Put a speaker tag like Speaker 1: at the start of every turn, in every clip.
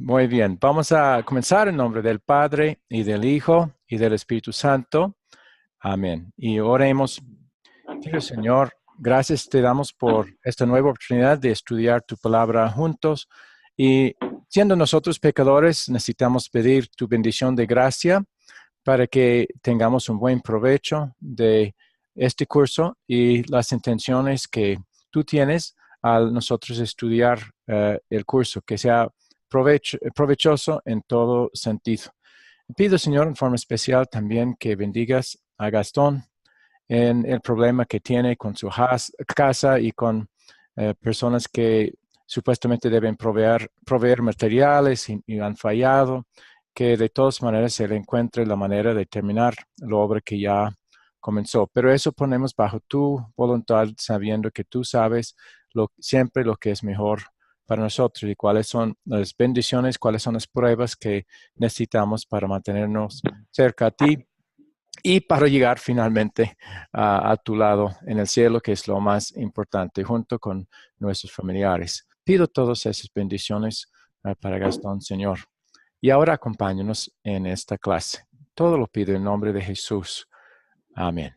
Speaker 1: Muy bien, vamos a comenzar en nombre del Padre y del Hijo y del Espíritu Santo. Amén. Y oremos. Querido Señor, gracias te damos por esta nueva oportunidad de estudiar tu palabra juntos. Y siendo nosotros pecadores, necesitamos pedir tu bendición de gracia para que tengamos un buen provecho de este curso y las intenciones que tú tienes al nosotros estudiar el curso, que sea provechoso en todo sentido. Pido, Señor, en forma especial también que bendigas a Gastón en el problema que tiene con su casa y con personas que supuestamente deben proveer materiales y han fallado, que de todas maneras se le encuentre la manera de terminar la obra que ya comenzó. Pero eso ponemos bajo tu voluntad, sabiendo que tú sabes siempre lo que es mejor para nosotros y cuáles son las bendiciones, cuáles son las pruebas que necesitamos para mantenernos cerca a ti y para llegar finalmente a tu lado en el cielo, que es lo más importante, junto con nuestros familiares. Pido todas esas bendiciones para Gastón, Señor. Y ahora acompáñanos en esta clase. Todo lo pido en nombre de Jesús. Amén.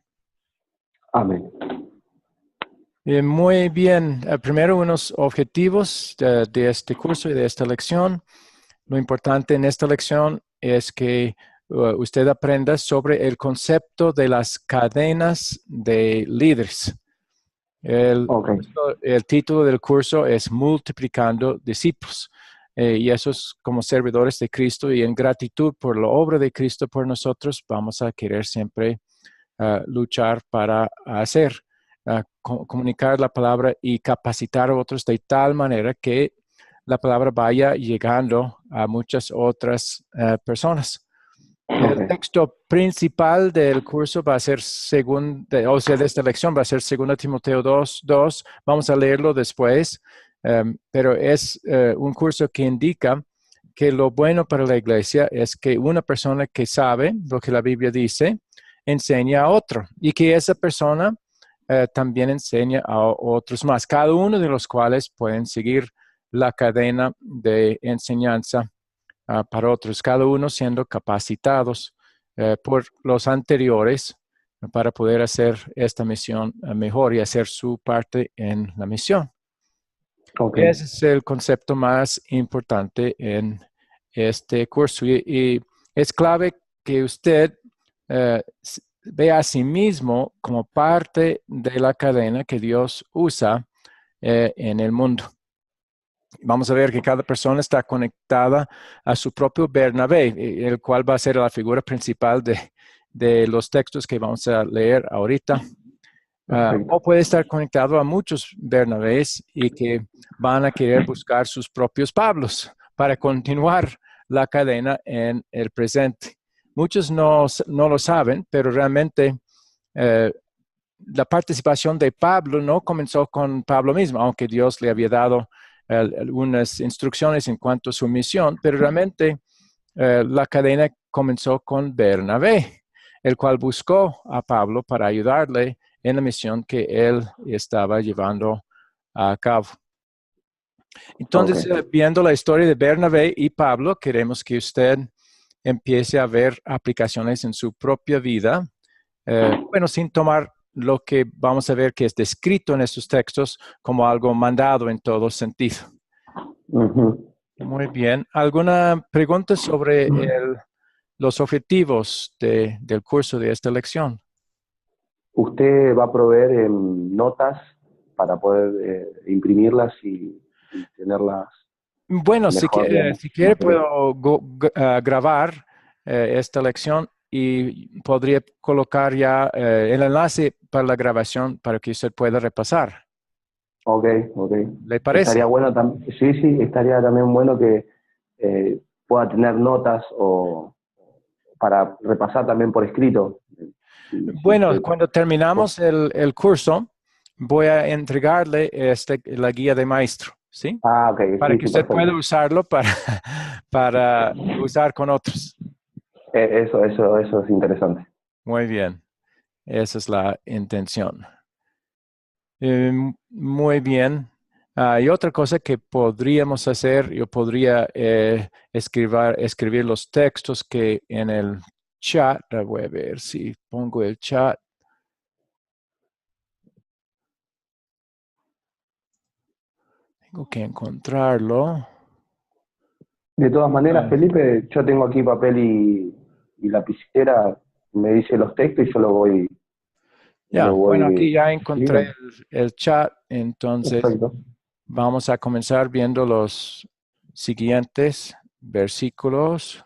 Speaker 2: Amén.
Speaker 1: Muy bien. Primero, unos objetivos de este curso y de esta lección. Lo importante en esta lección es que usted aprenda sobre el concepto de las cadenas de líderes. El título del curso es Multiplicando Discípulos. Y eso es como servidores de Cristo y en gratitud por la obra de Cristo por nosotros, vamos a querer siempre luchar para comunicar la palabra y capacitar a otros de tal manera que la palabra vaya llegando a muchas otras personas. El texto principal del curso va a ser de esta lección va a ser 2 Timoteo 2:2. Vamos a leerlo después, pero es un curso que indica que lo bueno para la iglesia es que una persona que sabe lo que la Biblia dice, enseña a otro y que esa persona también enseña a otros más, cada uno de los cuales pueden seguir la cadena de enseñanza para otros, cada uno siendo capacitados por los anteriores para poder hacer esta misión mejor y hacer su parte en la misión. Ese es el concepto más importante en este curso y es clave que usted vea a sí mismo como parte de la cadena que Dios usa en el mundo. Vamos a ver que cada persona está conectada a su propio Bernabé, el cual va a ser la figura principal de los textos que vamos a leer ahorita. O puede estar conectado a muchos Bernabés y que van a querer buscar sus propios Pablos para continuar la cadena en el presente. Muchos no lo saben, pero realmente la participación de Pablo no comenzó con Pablo mismo, aunque Dios le había dado algunas instrucciones en cuanto a su misión, pero realmente la cadena comenzó con Bernabé, el cual buscó a Pablo para ayudarle en la misión que él estaba llevando a cabo. Entonces, viendo la historia de Bernabé y Pablo, queremos que usted empiece a ver aplicaciones en su propia vida, sin tomar lo que vamos a ver que es descrito en estos textos como algo mandado en todo sentido. Muy bien. ¿Alguna pregunta sobre los objetivos del curso de esta lección?
Speaker 2: ¿Usted va a proveer notas para poder imprimirlas y tenerlas?
Speaker 1: Bueno, si quiere
Speaker 2: material.
Speaker 1: puedo grabar esta lección y podría colocar ya el enlace para la grabación para que usted pueda repasar.
Speaker 2: Ok.
Speaker 1: ¿Le parece?
Speaker 2: Estaría bueno también, sí, estaría también bueno que pueda tener notas o para repasar también por escrito.
Speaker 1: Bueno, cuando terminamos el curso, voy a entregarle la guía de maestro, ¿sí?
Speaker 2: Ah, ok.
Speaker 1: Para que usted
Speaker 2: perfecto.
Speaker 1: pueda usarlo para usar con otros.
Speaker 2: Eso es interesante.
Speaker 1: Muy bien, esa es la intención. Muy bien. Y otra cosa que podríamos hacer, yo podría escribir los textos que en el chat, voy a ver si pongo el chat. Tengo que encontrarlo.
Speaker 2: De todas maneras, Felipe, yo tengo aquí papel y lapicera, me dice los textos y yo
Speaker 1: Ya,
Speaker 2: lo
Speaker 1: bueno, aquí
Speaker 2: voy
Speaker 1: ya encontré
Speaker 2: escribiendo.
Speaker 1: el chat, entonces
Speaker 2: Perfecto.
Speaker 1: vamos a comenzar viendo los siguientes versículos.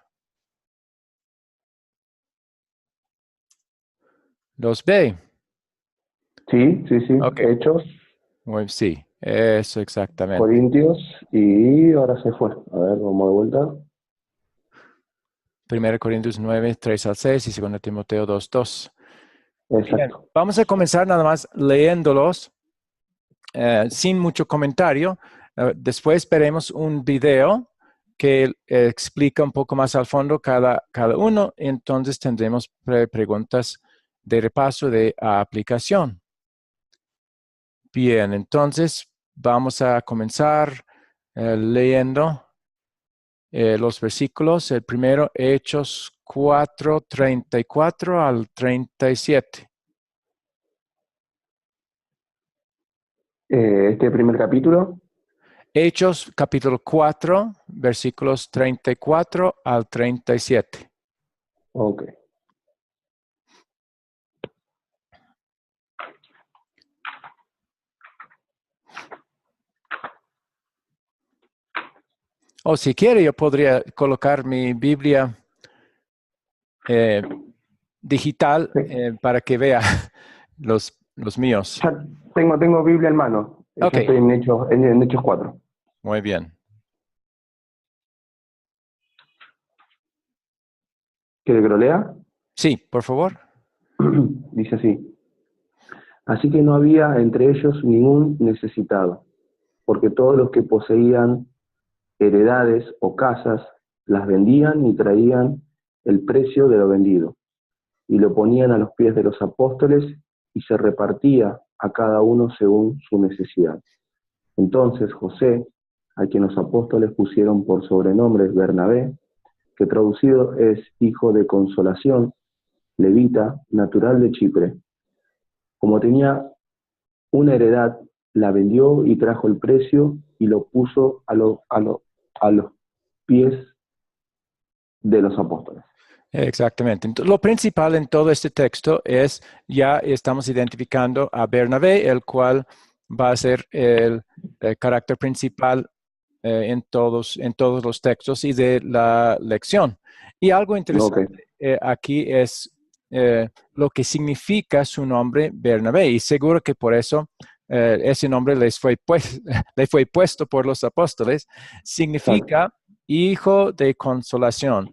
Speaker 1: ¿Los ve?
Speaker 2: Sí, sí, sí.
Speaker 1: Ok,
Speaker 2: Hechos,
Speaker 1: sí, eso exactamente.
Speaker 2: Corintios y ahora se fue. A ver, vamos de vuelta.
Speaker 1: 1 Corintios 9, 3 al 6 y 2 Timoteo 2, 2. Bien,
Speaker 2: Exacto.
Speaker 1: vamos a comenzar nada más leyéndolos sin mucho comentario. Después veremos un video que explica un poco más al fondo cada uno. Entonces tendremos preguntas de repaso de aplicación. Bien, entonces vamos a comenzar leyendo los versículos. El primero, Hechos 4, 34 al 37.
Speaker 2: Este primer capítulo.
Speaker 1: Hechos capítulo 4, versículos 34 al 37.
Speaker 2: Ok.
Speaker 1: O si quiere, yo podría colocar mi Biblia eh, digital
Speaker 2: Sí.
Speaker 1: para que vea los míos.
Speaker 2: Ya tengo Biblia en mano.
Speaker 1: Ok,
Speaker 2: Ya estoy en Hechos 4.
Speaker 1: muy bien.
Speaker 2: ¿Quiere que lo lea?
Speaker 1: Sí, por favor.
Speaker 2: Dice así. Así que no había entre ellos ningún necesitado, porque todos los que poseían heredades o casas las vendían y traían el precio de lo vendido, y lo ponían a los pies de los apóstoles y se repartía a cada uno según su necesidad. Entonces José, a quien los apóstoles pusieron por sobrenombre Bernabé, que traducido es hijo de consolación, levita, natural de Chipre, como tenía una heredad, la vendió y trajo el precio y lo puso a los pies de los apóstoles.
Speaker 1: Exactamente. Entonces, lo principal en todo este texto es, ya estamos identificando a Bernabé, el cual va a ser el carácter principal en todos los textos y de la lección. Y algo
Speaker 2: Ok,
Speaker 1: interesante aquí es lo que significa su nombre Bernabé. Y seguro que por eso ese nombre le fue puesto por los apóstoles.
Speaker 2: claro,
Speaker 1: Significa hijo de consolación.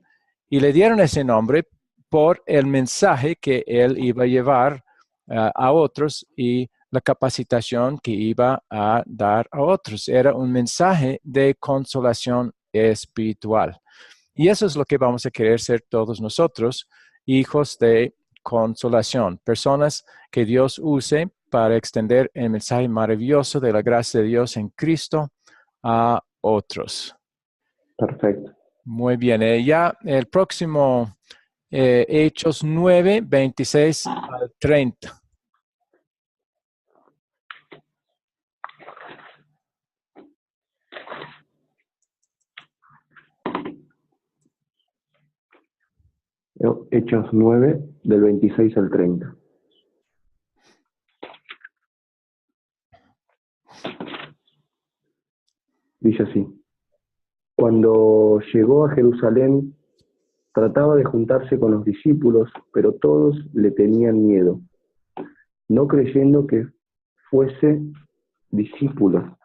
Speaker 1: Y le dieron ese nombre por el mensaje que él iba a llevar a otros y la capacitación que iba a dar a otros. Era un mensaje de consolación espiritual. Y eso es lo que vamos a querer ser todos nosotros, hijos de consolación, personas que Dios use para extender el mensaje maravilloso de la gracia de Dios en Cristo a otros.
Speaker 2: perfecto.
Speaker 1: Muy bien, ya el próximo Hechos 9, 26 al 30.
Speaker 2: Hechos 9, del 26 al 30. Dice así. Cuando llegó a Jerusalén, trataba de juntarse con los discípulos, pero todos le tenían miedo, no creyendo que fuese discípulo.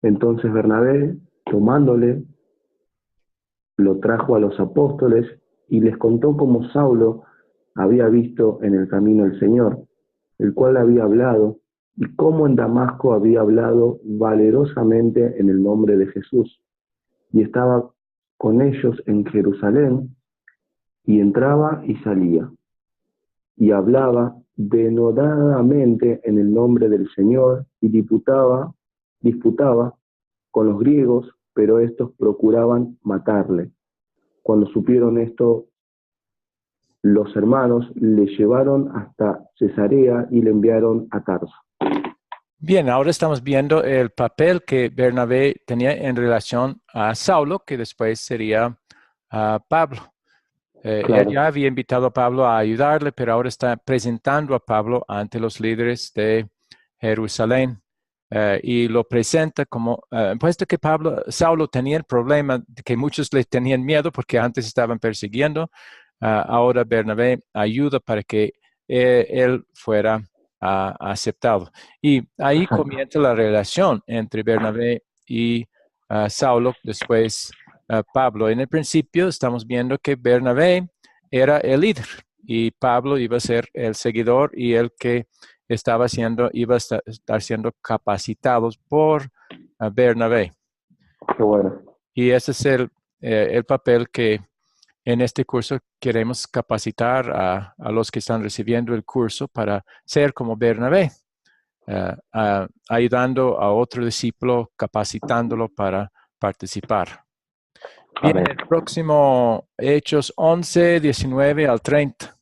Speaker 2: Entonces Bernabé, tomándole, lo trajo a los apóstoles y les contó cómo Saulo había visto en el camino al Señor, el cual había hablado, y cómo en Damasco había hablado valerosamente en el nombre de Jesús. Y estaba con ellos en Jerusalén, y entraba y salía, y hablaba denodadamente en el nombre del Señor, y diputaba disputaba con los griegos, pero estos procuraban matarle. Cuando supieron esto, los hermanos le llevaron hasta Cesarea y le enviaron a Tarso.
Speaker 1: Bien, ahora estamos viendo el papel que Bernabé tenía en relación a Saulo, que después sería Pablo. Él ya había invitado a Pablo a ayudarle, pero ahora está presentando a Pablo ante los líderes de Jerusalén y lo presenta como, puesto que Saulo tenía el problema de que muchos le tenían miedo porque antes estaban persiguiendo, ahora Bernabé ayuda para que él fuera aceptado. Y ahí comienza la relación entre Bernabé y Saulo, después Pablo. En el principio estamos viendo que Bernabé era el líder y Pablo iba a ser el seguidor y el que iba a estar siendo capacitados por Bernabé.
Speaker 2: Qué bueno.
Speaker 1: Y ese es el papel que en este curso queremos capacitar a los que están recibiendo el curso para ser como Bernabé, ayudando a otro discípulo, capacitándolo para participar. Bien,
Speaker 2: Amén.
Speaker 1: el próximo Hechos 11, 19 al 30.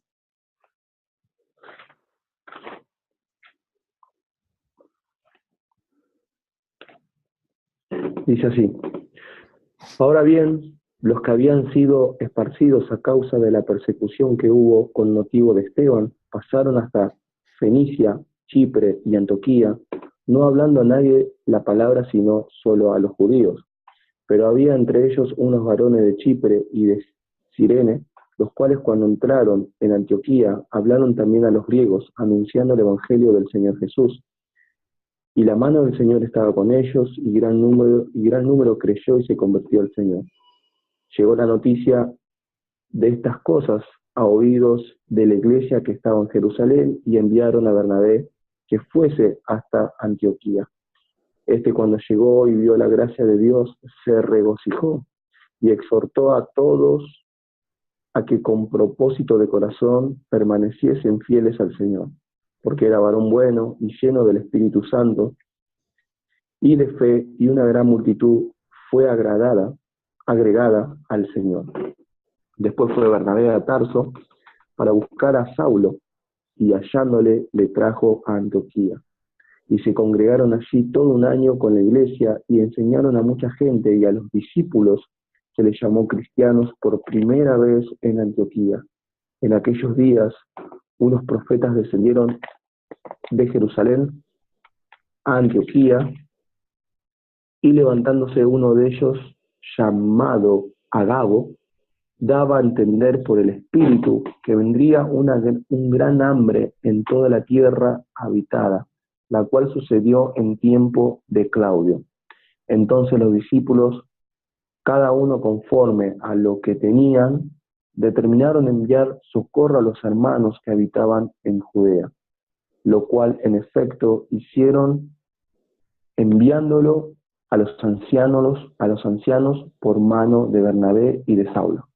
Speaker 2: Dice así: Ahora bien, los que habían sido esparcidos a causa de la persecución que hubo con motivo de Esteban, pasaron hasta Fenicia, Chipre y Antioquía, no hablando a nadie la palabra sino solo a los judíos. Pero había entre ellos unos varones de Chipre y de Cirene, los cuales cuando entraron en Antioquía hablaron también a los griegos, anunciando el evangelio del Señor Jesús. Y la mano del Señor estaba con ellos, y gran número creyó y se convirtió al Señor. Llegó la noticia de estas cosas a oídos de la iglesia que estaba en Jerusalén, y enviaron a Bernabé que fuese hasta Antioquía. Cuando llegó y vio la gracia de Dios, se regocijó y exhortó a todos a que con propósito de corazón permaneciesen fieles al Señor, porque era varón bueno y lleno del Espíritu Santo y de fe, y una gran multitud fue agregada al Señor. Después fue Bernabé a Tarso para buscar a Saulo, y hallándole le trajo a Antioquía. Y se congregaron allí todo un año con la iglesia y enseñaron a mucha gente, y a los discípulos se les llamó cristianos por primera vez en Antioquía. En aquellos días unos profetas descendieron de Jerusalén a Antioquía, y levantándose uno de ellos, llamado Agabo, daba a entender por el Espíritu que vendría un gran hambre en toda la tierra habitada, la cual sucedió en tiempo de Claudio. Entonces los discípulos, cada uno conforme a lo que tenían, determinaron enviar socorro a los hermanos que habitaban en Judea, lo cual en efecto hicieron, enviándolo a los ancianos por mano de Bernabé y de Saulo.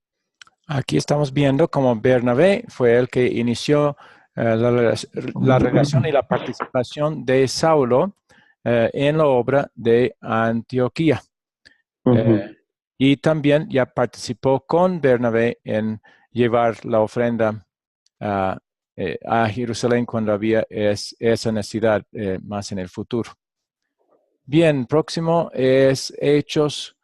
Speaker 1: Aquí estamos viendo cómo Bernabé fue el que inició la relación y la participación de Saulo en la obra de Antioquía. Y también ya participó con Bernabé en llevar la ofrenda a Jerusalén cuando había esa necesidad más en el futuro. Bien, próximo es Hechos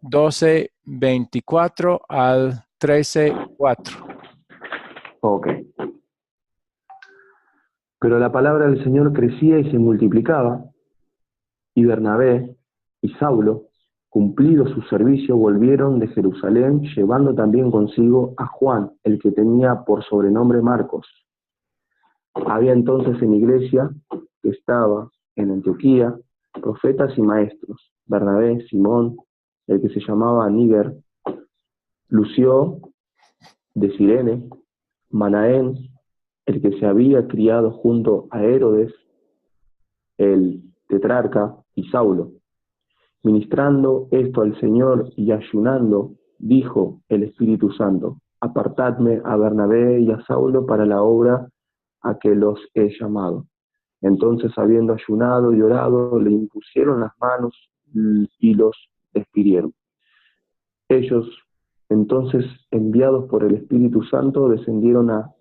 Speaker 1: 12, 24 al 13, 4.
Speaker 2: Ok. Pero la palabra del Señor crecía y se multiplicaba, y Bernabé y Saulo, cumplido su servicio, volvieron de Jerusalén, llevando también consigo a Juan, el que tenía por sobrenombre Marcos. Había entonces en iglesia, que estaba en Antioquía, profetas y maestros: Bernabé, Simón, el que se llamaba Níger, Lucio de Cirene, Manaén, el que se había criado junto a Herodes, el tetrarca, y Saulo. Ministrando esto al Señor y ayunando, dijo el Espíritu Santo: apartadme a Bernabé y a Saulo para la obra a que los he llamado. Entonces, habiendo ayunado y orado, le impusieron las manos y los despidieron. Ellos, entonces, enviados por el Espíritu Santo, descendieron a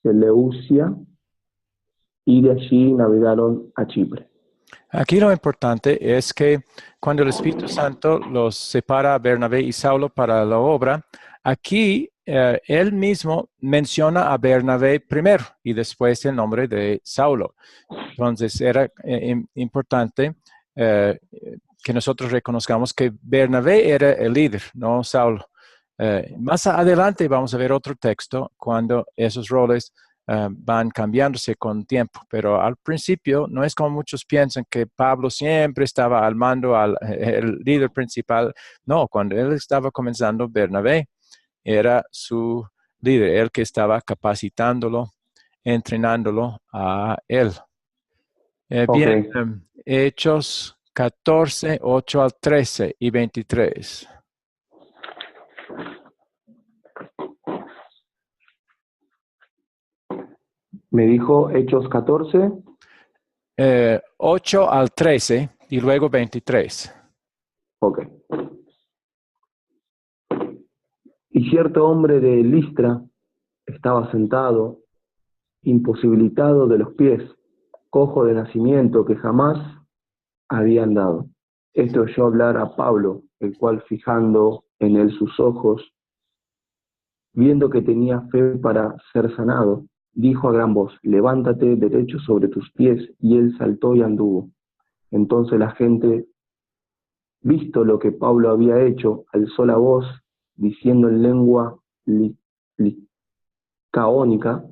Speaker 2: Seleucia y de allí navegaron a Chipre.
Speaker 1: Aquí lo importante es que cuando el Espíritu Santo los separa a Bernabé y Saulo para la obra, aquí él mismo menciona a Bernabé primero y después el nombre de Saulo. Entonces era importante que nosotros reconozcamos que Bernabé era el líder, no Saulo. Más adelante vamos a ver otro texto cuando esos roles van cambiándose con tiempo, pero al principio no es como muchos piensan que Pablo siempre estaba al mando, el líder principal. No, cuando él estaba comenzando, Bernabé era su líder, el que estaba capacitándolo, entrenándolo a él. Bien,
Speaker 2: Ok.
Speaker 1: Hechos 14, 8 al 13 y 23.
Speaker 2: Me dijo Hechos 14.
Speaker 1: 8 al 13 y luego 23.
Speaker 2: Ok. Y cierto hombre de Listra estaba sentado, imposibilitado de los pies, cojo de nacimiento, que jamás había andado. Esto oyó hablar a Pablo, el cual, fijando en él sus ojos, viendo que tenía fe para ser sanado, dijo a gran voz: levántate derecho sobre tus pies. Y él saltó y anduvo. Entonces la gente, visto lo que Pablo había hecho, alzó la voz, diciendo en lengua licaónica: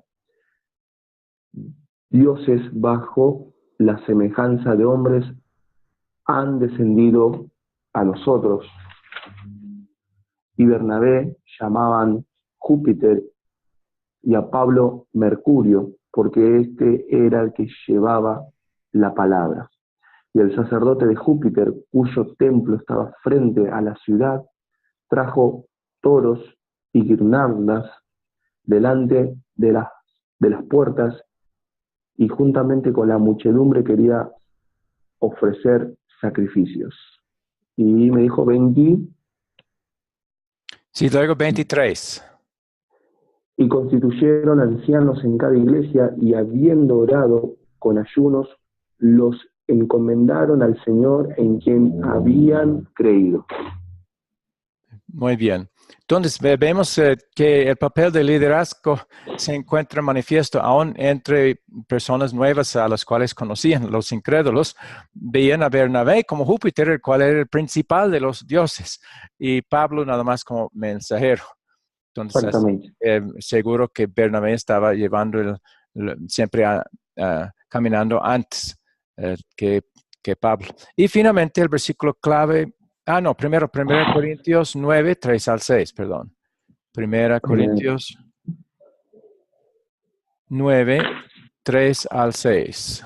Speaker 2: dioses bajo la semejanza de hombres han descendido a nosotros. Y Bernabé llamaban Júpiter y a Pablo Mercurio, porque este era el que llevaba la palabra. Y el sacerdote de Júpiter, cuyo templo estaba frente a la ciudad, trajo toros y guirnaldas delante de las puertas, y juntamente con la muchedumbre quería ofrecer sacrificios. Y me dijo: 20.
Speaker 1: Sí, luego 23.
Speaker 2: Y constituyeron ancianos en cada iglesia, y habiendo orado con ayunos, los encomendaron al Señor en quien habían creído.
Speaker 1: Muy bien. Entonces, vemos que el papel de liderazgo se encuentra manifiesto aún entre personas nuevas a las cuales conocían. Los incrédulos veían a Bernabé como Júpiter, el cual era el principal de los dioses, y Pablo nada más como mensajero. Entonces,
Speaker 2: Exactamente.
Speaker 1: seguro que Bernabé estaba llevando siempre caminando antes que Pablo. Y finalmente el versículo clave. Primero Corintios 9, 3 al 6, perdón. Primera Corintios 9, 3 al 6.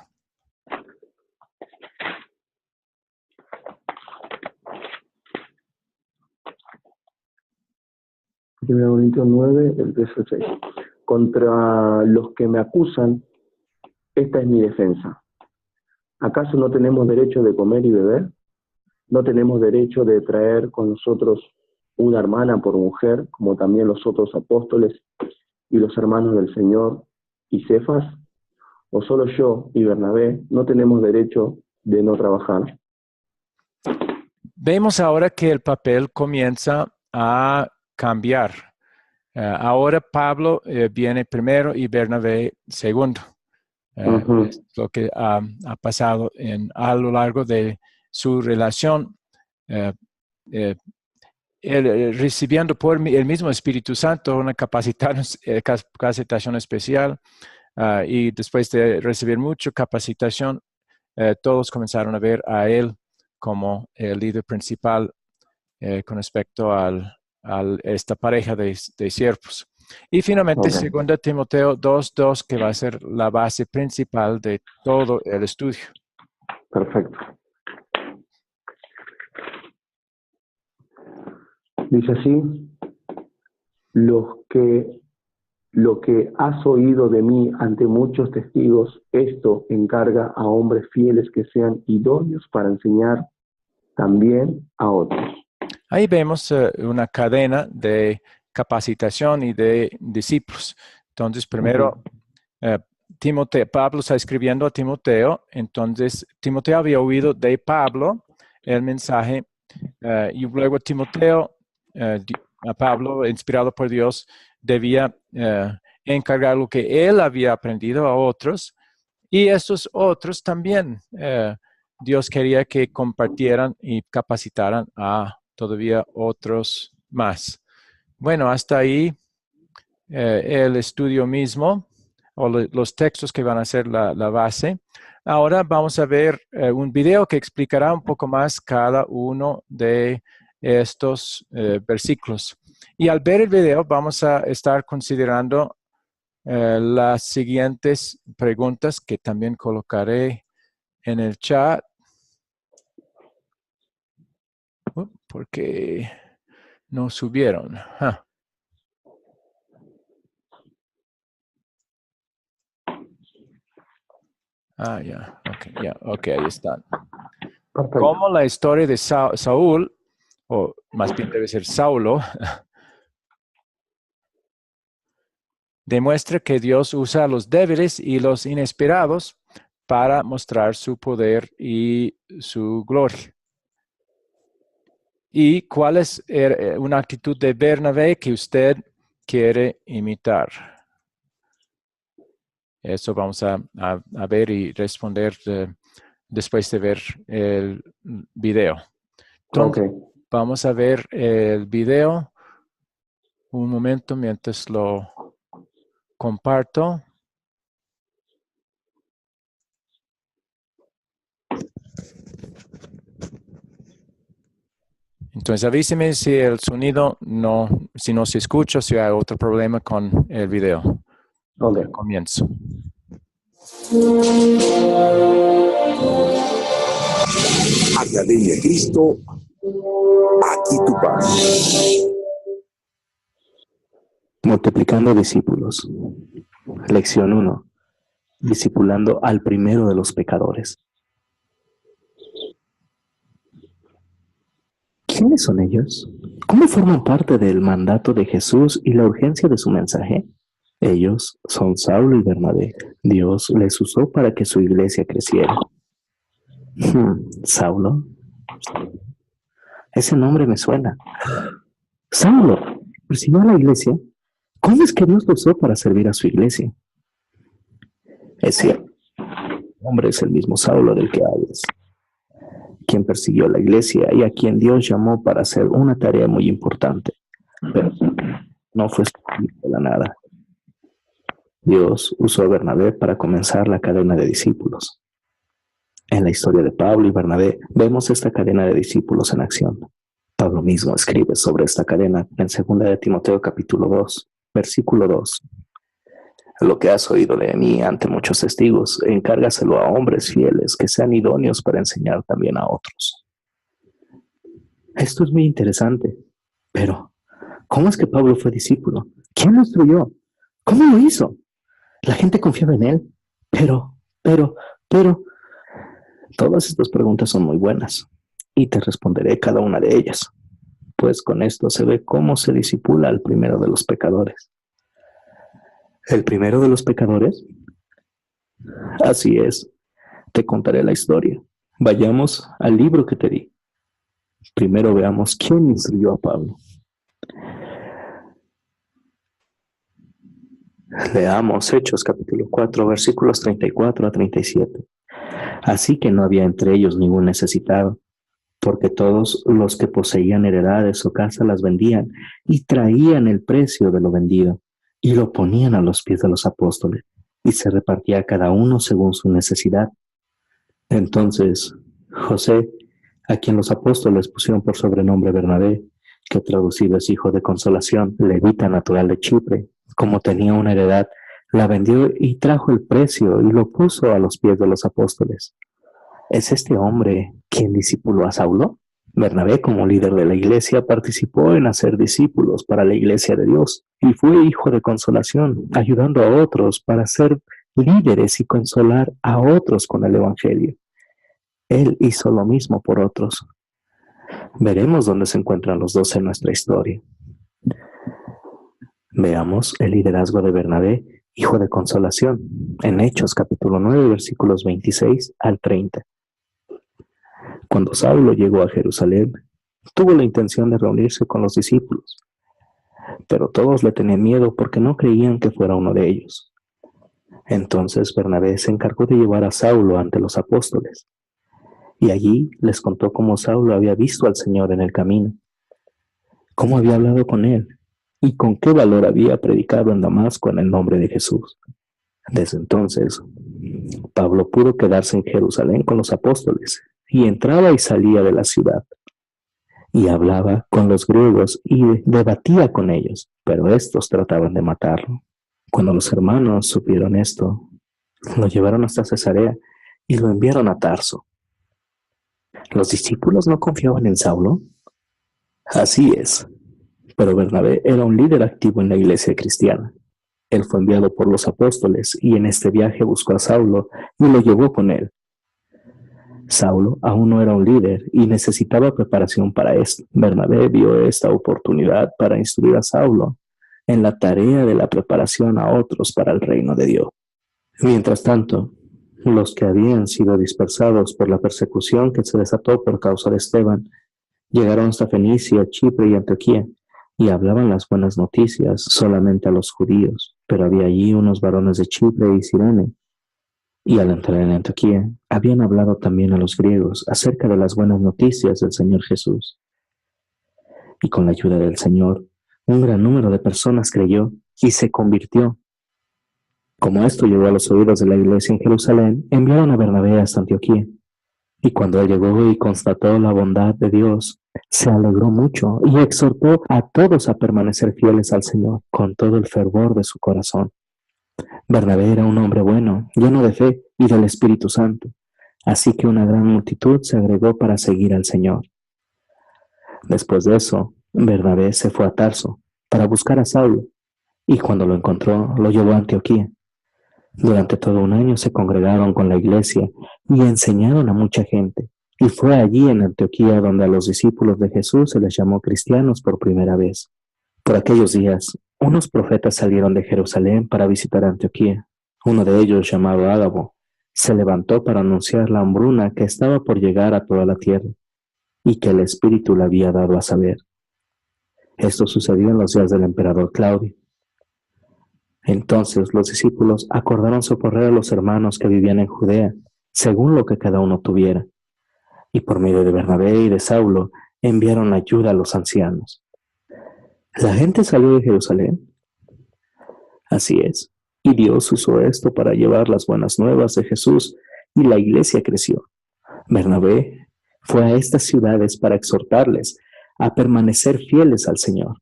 Speaker 2: Primero Corintios 9, el verso 6. Contra los que me acusan, esta es mi defensa. ¿Acaso no tenemos derecho de comer y beber? ¿No tenemos derecho de traer con nosotros una hermana por mujer, como también los otros apóstoles y los hermanos del Señor y Cefas? ¿O solo yo y Bernabé no tenemos derecho de no trabajar?
Speaker 1: Vemos ahora que el papel comienza a cambiar. Ahora Pablo viene primero y Bernabé segundo. Es lo que ha pasado a lo largo de su relación. eh, eh, Recibiendo por el mismo Espíritu Santo una capacitación especial, y después de recibir mucha capacitación, todos comenzaron a ver a él como el líder principal con respecto a esta pareja de siervos. Y finalmente,
Speaker 2: Okay.
Speaker 1: 2 Timoteo 2:2, que va a ser la base principal de todo el estudio.
Speaker 2: Perfecto. Dice así: los que lo que has oído de mí ante muchos testigos, esto encarga a hombres fieles que sean idóneos para enseñar también a otros.
Speaker 1: Ahí vemos una cadena de capacitación y de discípulos. Entonces, primero, Pablo está escribiendo a Timoteo. Entonces, Timoteo había oído de Pablo el mensaje y luego Timoteo, a Pablo, inspirado por Dios, debía encargar lo que él había aprendido a otros, y esos otros también Dios quería que compartieran y capacitaran a todavía otros más. Bueno, hasta ahí el estudio mismo o los textos que van a ser la base. Ahora vamos a ver un video que explicará un poco más cada uno de estos versículos. Y al ver el video vamos a estar considerando las siguientes preguntas que también colocaré en el chat. Porque no subieron. Ya, ahí están.
Speaker 2: Perfecto.
Speaker 1: Como la historia de Saúl, o más bien debe ser Saulo, demuestra que Dios usa a los débiles y los inesperados para mostrar su poder y su gloria. ¿Y cuál es una actitud de Bernabé que usted quiere imitar? Eso vamos a ver y responder después de ver el video. Entonces, vamos a ver el video un momento mientras lo comparto. Entonces avíseme si el sonido si no se escucha, si hay otro problema con el video. Comienzo.
Speaker 3: Academia Cristo, aquí tu paz. Multiplicando discípulos. Lección 1. Discipulando al primero de los pecadores. ¿Quiénes son ellos? ¿Cómo forman parte del mandato de Jesús y la urgencia de su mensaje? Ellos son Saulo y Bernabé. Dios les usó para que su iglesia creciera. ¿Saulo? Ese nombre me suena. Saulo, persiguió a la iglesia. ¿Cómo es que Dios lo usó para servir a su iglesia? Es cierto, el hombre es el mismo Saulo del que hablas, quien persiguió a la iglesia y a quien Dios llamó para hacer una tarea muy importante, pero no fue de la nada. Dios usó a Bernabé para comenzar la cadena de discípulos. En la historia de Pablo y Bernabé vemos esta cadena de discípulos en acción. Pablo mismo escribe sobre esta cadena en 2 de Timoteo capítulo 2, versículo 2. Lo que has oído de mí ante muchos testigos, encárgaselo a hombres fieles que sean idóneos para enseñar también a otros. Esto es muy interesante, pero ¿cómo es que Pablo fue discípulo? ¿Quién lo instruyó? ¿Cómo lo hizo? La gente confiaba en él, pero, todas estas preguntas son muy buenas y te responderé cada una de ellas, pues con esto se ve cómo se discipula al primero de los pecadores. ¿El primero de los pecadores? Así es, te contaré la historia. Vayamos al libro que te di. Primero veamos quién instruyó a Pablo. Leamos Hechos capítulo 4, versículos 34 a 37. Así que no había entre ellos ningún necesitado, porque todos los que poseían heredades o casas las vendían y traían el precio de lo vendido y lo ponían a los pies de los apóstoles, y se repartía cada uno según su necesidad. Entonces, José, a quien los apóstoles pusieron por sobrenombre Bernabé, que traducido es hijo de consolación, levita natural de Chipre, como tenía una heredad, la vendió y trajo el precio y lo puso a los pies de los apóstoles. ¿Es este hombre quien discipuló a Saulo? Bernabé, como líder de la iglesia, participó en hacer discípulos para la iglesia de Dios y fue hijo de consolación, ayudando a otros para ser líderes y consolar a otros con el evangelio. Él hizo lo mismo por otros. Veremos dónde se encuentran los dos en nuestra historia. Veamos el liderazgo de Bernabé, hijo de consolación, en Hechos capítulo 9, versículos 26 al 30. Cuando Saulo llegó a Jerusalén, tuvo la intención de reunirse con los discípulos, pero todos le tenían miedo porque no creían que fuera uno de ellos. Entonces Bernabé se encargó de llevar a Saulo ante los apóstoles, y allí les contó cómo Saulo había visto al Señor en el camino, cómo había hablado con él, y con qué valor había predicado en Damasco en el nombre de Jesús. Desde entonces, Pablo pudo quedarse en Jerusalén con los apóstoles, y entraba y salía de la ciudad, y hablaba con los griegos y debatía con ellos, pero estos trataban de matarlo. Cuando los hermanos supieron esto, lo llevaron hasta Cesarea y lo enviaron a Tarso. ¿Los discípulos no confiaban en Saulo? Así es, pero Bernabé era un líder activo en la iglesia cristiana. Él fue enviado por los apóstoles y en este viaje buscó a Saulo y lo llevó con él. Saulo aún no era un líder y necesitaba preparación para esto. Bernabé vio esta oportunidad para instruir a Saulo en la tarea de la preparación a otros para el reino de Dios. Mientras tanto, los que habían sido dispersados por la persecución que se desató por causa de Esteban llegaron hasta Fenicia, Chipre y Antioquía y hablaban las buenas noticias solamente a los judíos, pero había allí unos varones de Chipre y Cirene. Y al entrar en Antioquía, habían hablado también a los griegos acerca de las buenas noticias del Señor Jesús. Y con la ayuda del Señor, un gran número de personas creyó y se convirtió. Como esto llegó a los oídos de la iglesia en Jerusalén, enviaron a Bernabé hasta Antioquía. Y cuando él llegó y constató la bondad de Dios, se alegró mucho y exhortó a todos a permanecer fieles al Señor con todo el fervor de su corazón. Bernabé era un hombre bueno, lleno de fe y del Espíritu Santo, así que una gran multitud se agregó para seguir al Señor. Después de eso, Bernabé se fue a Tarso para buscar a Saulo, y cuando lo encontró, lo llevó a Antioquía. Durante todo un año se congregaron con la iglesia y enseñaron a mucha gente, y fue allí en Antioquía donde a los discípulos de Jesús se les llamó cristianos por primera vez. Por aquellos días, unos profetas salieron de Jerusalén para visitar Antioquía. Uno de ellos, llamado Ágabo, se levantó para anunciar la hambruna que estaba por llegar a toda la tierra y que el Espíritu le había dado a saber. Esto sucedió en los días del emperador Claudio. Entonces los discípulos acordaron socorrer a los hermanos que vivían en Judea, según lo que cada uno tuviera. Y por medio de Bernabé y de Saulo, enviaron ayuda a los ancianos. ¿La gente salió de Jerusalén? Así es, y Dios usó esto para llevar las buenas nuevas de Jesús, y la iglesia creció. Bernabé fue a estas ciudades para exhortarles a permanecer fieles al Señor.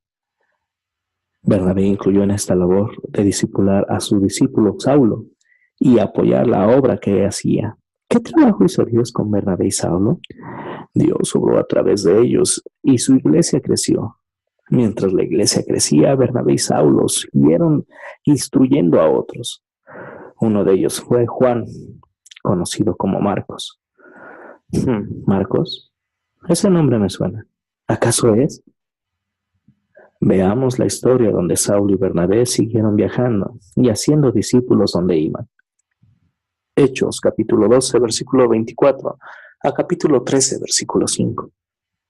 Speaker 3: Bernabé incluyó en esta labor de discipular a su discípulo Saulo y apoyar la obra que hacía. ¿Qué trabajo hizo Dios con Bernabé y Saulo? Dios obró a través de ellos y su iglesia creció. Mientras la iglesia crecía, Bernabé y Saulo siguieron instruyendo a otros. Uno de ellos fue Juan, conocido como Marcos. ¿Marcos? Ese nombre me suena. ¿Acaso es? Veamos la historia donde Saulo y Bernabé siguieron viajando y haciendo discípulos donde iban. Hechos, capítulo 12, versículo 24, a capítulo 13, versículo 5.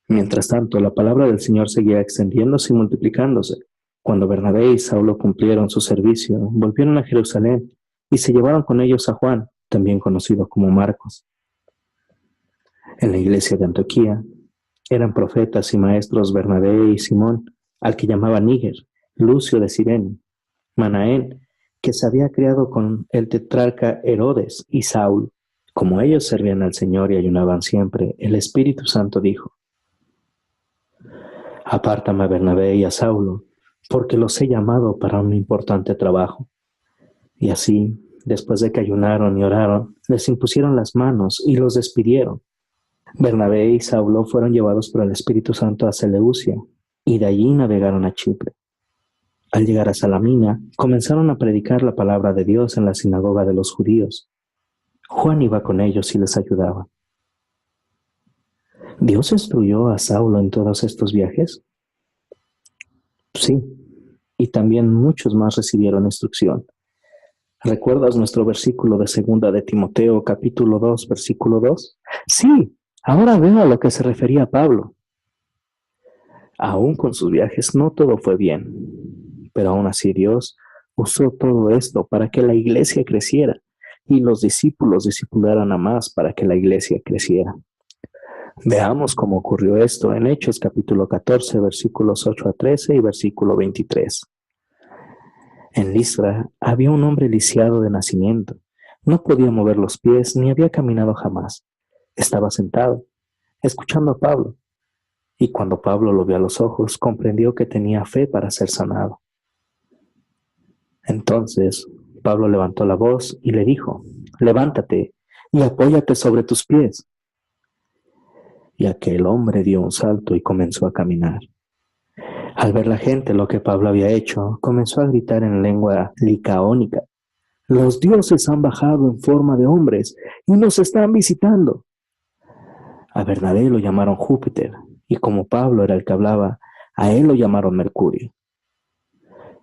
Speaker 3: Mientras tanto, la palabra del Señor seguía extendiéndose y multiplicándose. Cuando Bernabé y Saulo cumplieron su servicio, volvieron a Jerusalén y se llevaron con ellos a Juan, también conocido como Marcos. En la iglesia de Antioquía eran profetas y maestros Bernabé y Simón, al que llamaban Níger, Lucio de Cirene, Manaén, que se había criado con el tetrarca Herodes, y Saulo. Como ellos servían al Señor y ayunaban siempre, el Espíritu Santo dijo: Apártame a Bernabé y a Saulo, porque los he llamado para un importante trabajo. Y así, después de que ayunaron y oraron, les impusieron las manos y los despidieron. Bernabé y Saulo fueron llevados por el Espíritu Santo a Seleucia y de allí navegaron a Chipre. Al llegar a Salamina, comenzaron a predicar la palabra de Dios en la sinagoga de los judíos. Juan iba con ellos y les ayudaba. ¿Dios instruyó a Saulo en todos estos viajes? Sí, y también muchos más recibieron instrucción. ¿Recuerdas nuestro versículo de 2 de Timoteo, capítulo 2, versículo 2? Sí, ahora veo a lo que se refería Pablo. Aún con sus viajes no todo fue bien, pero aún así Dios usó todo esto para que la iglesia creciera y los discípulos discipularan a más para que la iglesia creciera. Veamos cómo ocurrió esto en Hechos capítulo 14, versículos 8 a 13 y versículo 23. En Listra había un hombre lisiado de nacimiento. No podía mover los pies ni había caminado jamás. Estaba sentado, escuchando a Pablo. Y cuando Pablo lo vio a los ojos, comprendió que tenía fe para ser sanado. Entonces Pablo levantó la voz y le dijo: levántate y apóyate sobre tus pies. Y aquel hombre dio un salto y comenzó a caminar. Al ver la gente lo que Pablo había hecho, comenzó a gritar en lengua licaónica: los dioses han bajado en forma de hombres y nos están visitando. A Bernabé lo llamaron Júpiter, y como Pablo era el que hablaba, a él lo llamaron Mercurio.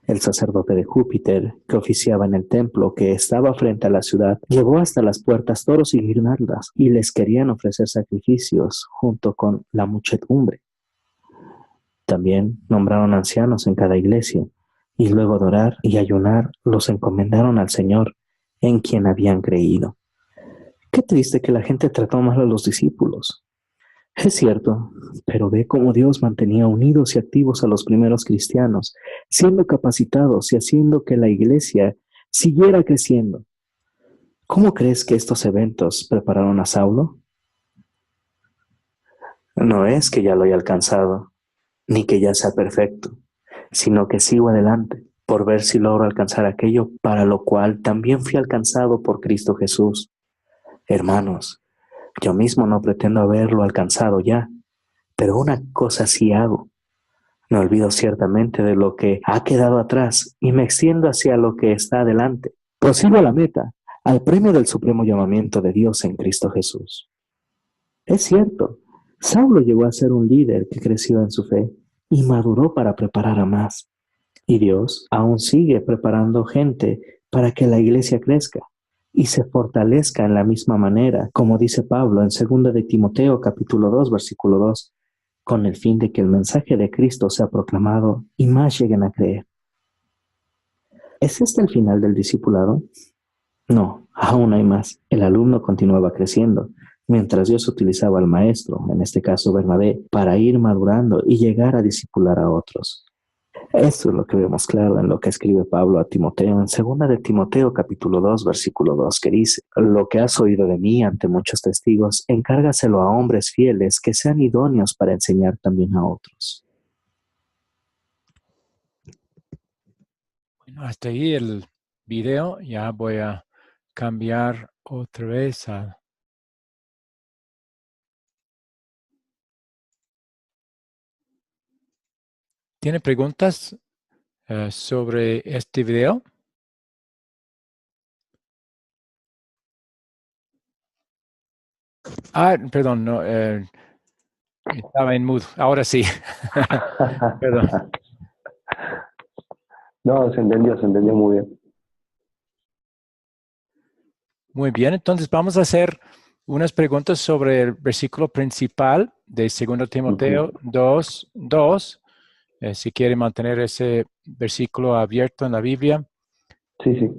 Speaker 3: El sacerdote de Júpiter, que oficiaba en el templo que estaba frente a la ciudad, llevó hasta las puertas toros y guirnaldas, y les querían ofrecer sacrificios junto con la muchedumbre. También nombraron ancianos en cada iglesia, y luego de orar y ayunar, los encomendaron al Señor, en quien habían creído. Qué triste que la gente trató mal a los discípulos. Es cierto, pero ve cómo Dios mantenía unidos y activos a los primeros cristianos, siendo capacitados y haciendo que la iglesia siguiera creciendo. ¿Cómo crees que estos eventos prepararon a Saulo? No es que ya lo haya alcanzado, ni que ya sea perfecto, sino que sigo adelante por ver si logro alcanzar aquello para lo cual también fui alcanzado por Cristo Jesús. Hermanos, yo mismo no pretendo haberlo alcanzado ya, pero una cosa sí hago. Me olvido ciertamente de lo que ha quedado atrás y me extiendo hacia lo que está adelante. Prosigo a la meta, al premio del supremo llamamiento de Dios en Cristo Jesús. Es cierto, Saulo llegó a ser un líder que creció en su fe y maduró para preparar a más. Y Dios aún sigue preparando gente para que la iglesia crezca y se fortalezca en la misma manera, como dice Pablo en 2 de Timoteo capítulo 2, versículo 2, con el fin de que el mensaje de Cristo sea proclamado y más lleguen a creer. ¿Es este el final del discipulado? No, aún hay más. El alumno continuaba creciendo, mientras Dios utilizaba al maestro, en este caso Bernabé, para ir madurando y llegar a discipular a otros. Esto es lo que vemos claro en lo que escribe Pablo a Timoteo en 2 de Timoteo capítulo 2 versículo 2, que dice: lo que has oído de mí ante muchos testigos, encárgaselo a hombres fieles que sean idóneos para enseñar también a otros.
Speaker 1: Bueno, hasta ahí el video. Ya voy a cambiar otra vez a... ¿Tiene preguntas sobre este video? Ah, perdón, no, estaba en mudo. Ahora sí. Perdón.
Speaker 2: No, se entendió muy bien.
Speaker 1: Muy bien, entonces vamos a hacer unas preguntas sobre el versículo principal de 2 Timoteo 2:2. Si quiere mantener ese versículo abierto en la Biblia.
Speaker 2: Sí, sí.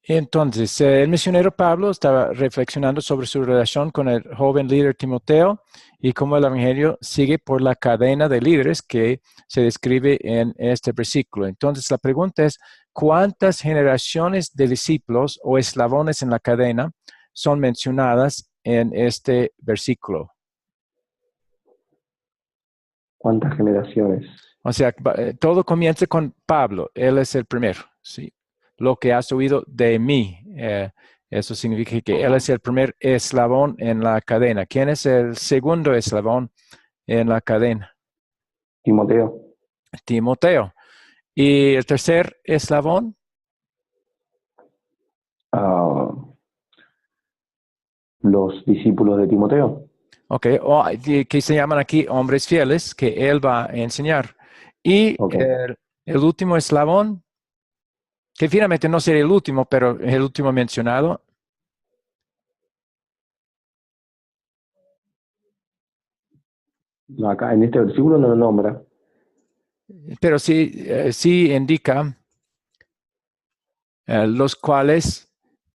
Speaker 1: Entonces, el misionero Pablo estaba reflexionando sobre su relación con el joven líder Timoteo y cómo el evangelio sigue por la cadena de líderes que se describe en este versículo. Entonces, la pregunta es: ¿cuántas generaciones de discípulos o eslabones en la cadena son mencionadas en este versículo?
Speaker 2: ¿Cuántas generaciones?
Speaker 1: O sea, todo comienza con Pablo. Él es el primero, ¿sí? Lo que has oído de mí. Eso significa que él es el primer eslabón en la cadena. ¿Quién es el segundo eslabón en la cadena?
Speaker 2: Timoteo.
Speaker 1: Timoteo. ¿Y el tercer eslabón?
Speaker 2: Los discípulos de Timoteo.
Speaker 1: Ok, que se llaman aquí hombres fieles, que él va a enseñar. Y
Speaker 2: Okay.
Speaker 1: el último eslabón, que finalmente no sería el último, pero el último mencionado.
Speaker 2: No, acá en este versículo no lo nombra.
Speaker 1: Pero sí, sí indica los cuales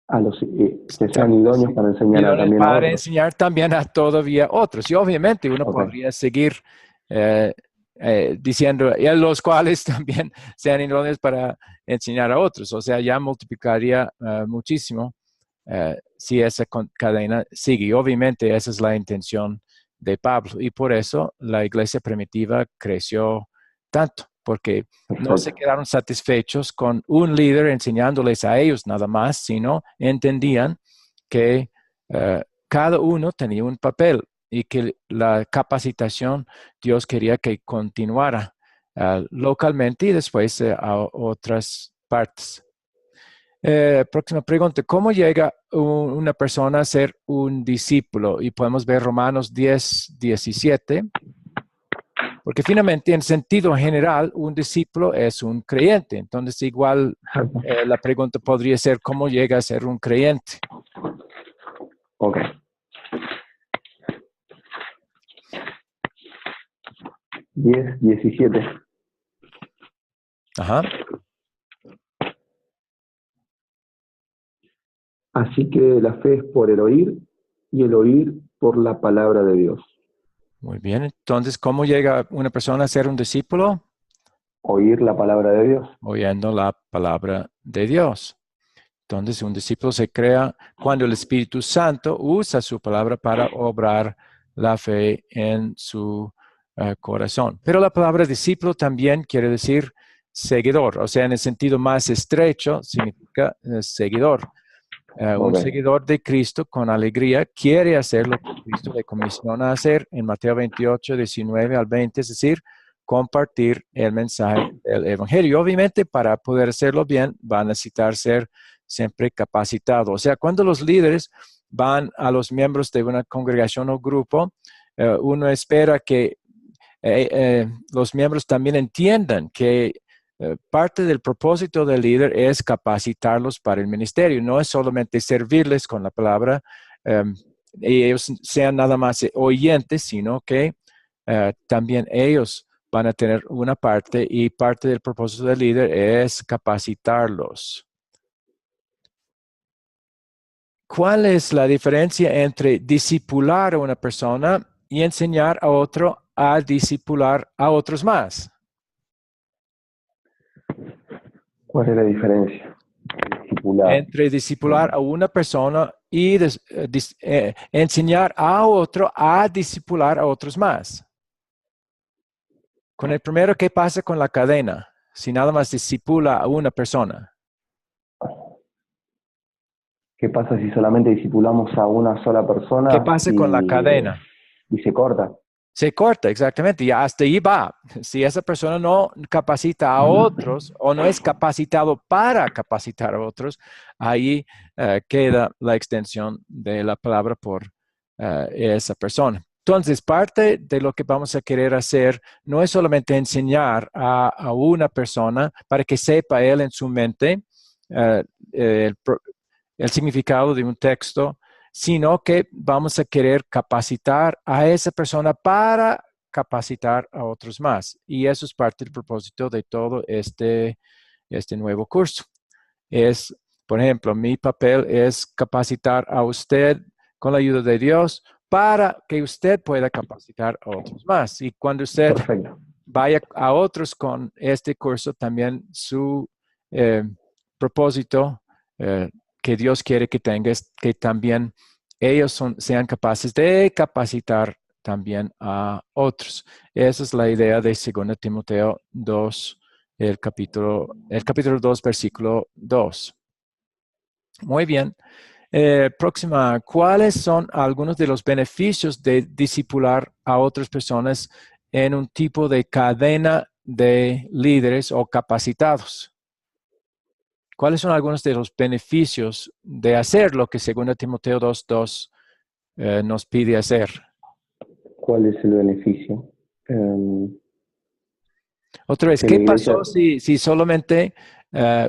Speaker 2: A los que sean idóneos para enseñar
Speaker 1: idóneos
Speaker 2: también a
Speaker 1: para
Speaker 2: otros.
Speaker 1: enseñar también a todavía otros. Y obviamente uno
Speaker 2: Okay.
Speaker 1: podría seguir diciendo, y a los cuales también sean idóneos para enseñar a otros. O sea, ya multiplicaría muchísimo si esa cadena sigue. Y obviamente esa es la intención de Pablo. Y por eso la iglesia primitiva creció tanto, porque no se
Speaker 2: Perfecto.
Speaker 1: quedaron satisfechos con un líder enseñándoles a ellos nada más, sino entendían que cada uno tenía un papel y que la capacitación Dios quería que continuara localmente y después a otras partes. Próxima pregunta. ¿Cómo llega una persona a ser un discípulo? Y podemos ver Romanos 10:17. Porque finalmente, en sentido general, un discípulo es un creyente. Entonces, igual
Speaker 2: Exacto.
Speaker 1: la pregunta podría ser, ¿cómo llega a ser un creyente?
Speaker 2: Ok. 10:17.
Speaker 1: Ajá.
Speaker 2: Así que la fe es por el oír y el oír por la palabra de Dios.
Speaker 1: Muy bien. Entonces, ¿cómo llega una persona a ser un discípulo?
Speaker 2: Oír la palabra de Dios.
Speaker 1: Oyendo la palabra de Dios. Entonces, un discípulo se crea cuando el Espíritu Santo usa su palabra para obrar la fe en su corazón. Pero la palabra discípulo también quiere decir seguidor, o sea, en el sentido más estrecho significa seguidor. Un
Speaker 2: Ok.
Speaker 1: seguidor de Cristo con alegría quiere hacer lo que Cristo le comisiona a hacer en Mateo 28:19-20, es decir, compartir el mensaje del Evangelio. Obviamente, para poder hacerlo bien, va a necesitar ser siempre capacitado. O sea, cuando los líderes van a los miembros de una congregación o grupo, uno espera que los miembros también entiendan que parte del propósito del líder es capacitarlos para el ministerio, no es solamente servirles con la palabra y ellos sean nada más oyentes, sino que también ellos van a tener una parte y parte del propósito del líder es capacitarlos. ¿Cuál es la diferencia entre discipular a una persona y enseñar a otro a discipular a otros más?
Speaker 2: ¿Cuál es la diferencia? Discipular.
Speaker 1: Entre discipular a una persona y enseñar a otro a discipular a otros más. Con el primero, ¿qué pasa con la cadena? Si nada más discipula a una persona.
Speaker 2: ¿Qué pasa si solamente discipulamos a una sola persona
Speaker 1: ¿Qué pasa con la cadena?
Speaker 2: y se corta?
Speaker 1: Se corta, exactamente, y hasta ahí va. Si esa persona no capacita a otros o no es capacitado para capacitar a otros, ahí queda la extensión de la palabra por esa persona. Entonces, parte de lo que vamos a querer hacer no es solamente enseñar a una persona para que sepa él en su mente eh, el, el significado de un texto, sino que vamos a querer capacitar a esa persona para capacitar a otros más. Y eso es parte del propósito de todo este nuevo curso. Es, por ejemplo, mi papel es capacitar a usted con la ayuda de Dios para que usted pueda capacitar a otros más. Y cuando usted
Speaker 2: Perfecto.
Speaker 1: vaya a otros con este curso, también su propósito que Dios quiere que tenga es que también ellos sean capaces de capacitar también a otros. Esa es la idea de 2 Timoteo 2, el capítulo 2, versículo 2. Muy bien. Próxima, ¿cuáles son algunos de los beneficios de discipular a otras personas en un tipo de cadena de líderes o capacitados? ¿Cuáles son algunos de los beneficios de hacer lo que 2 Timoteo 2:2 nos pide hacer?
Speaker 2: ¿Cuál es el beneficio?
Speaker 1: Otra vez,
Speaker 2: Que la
Speaker 1: ¿qué
Speaker 2: iglesia,
Speaker 1: pasó si solamente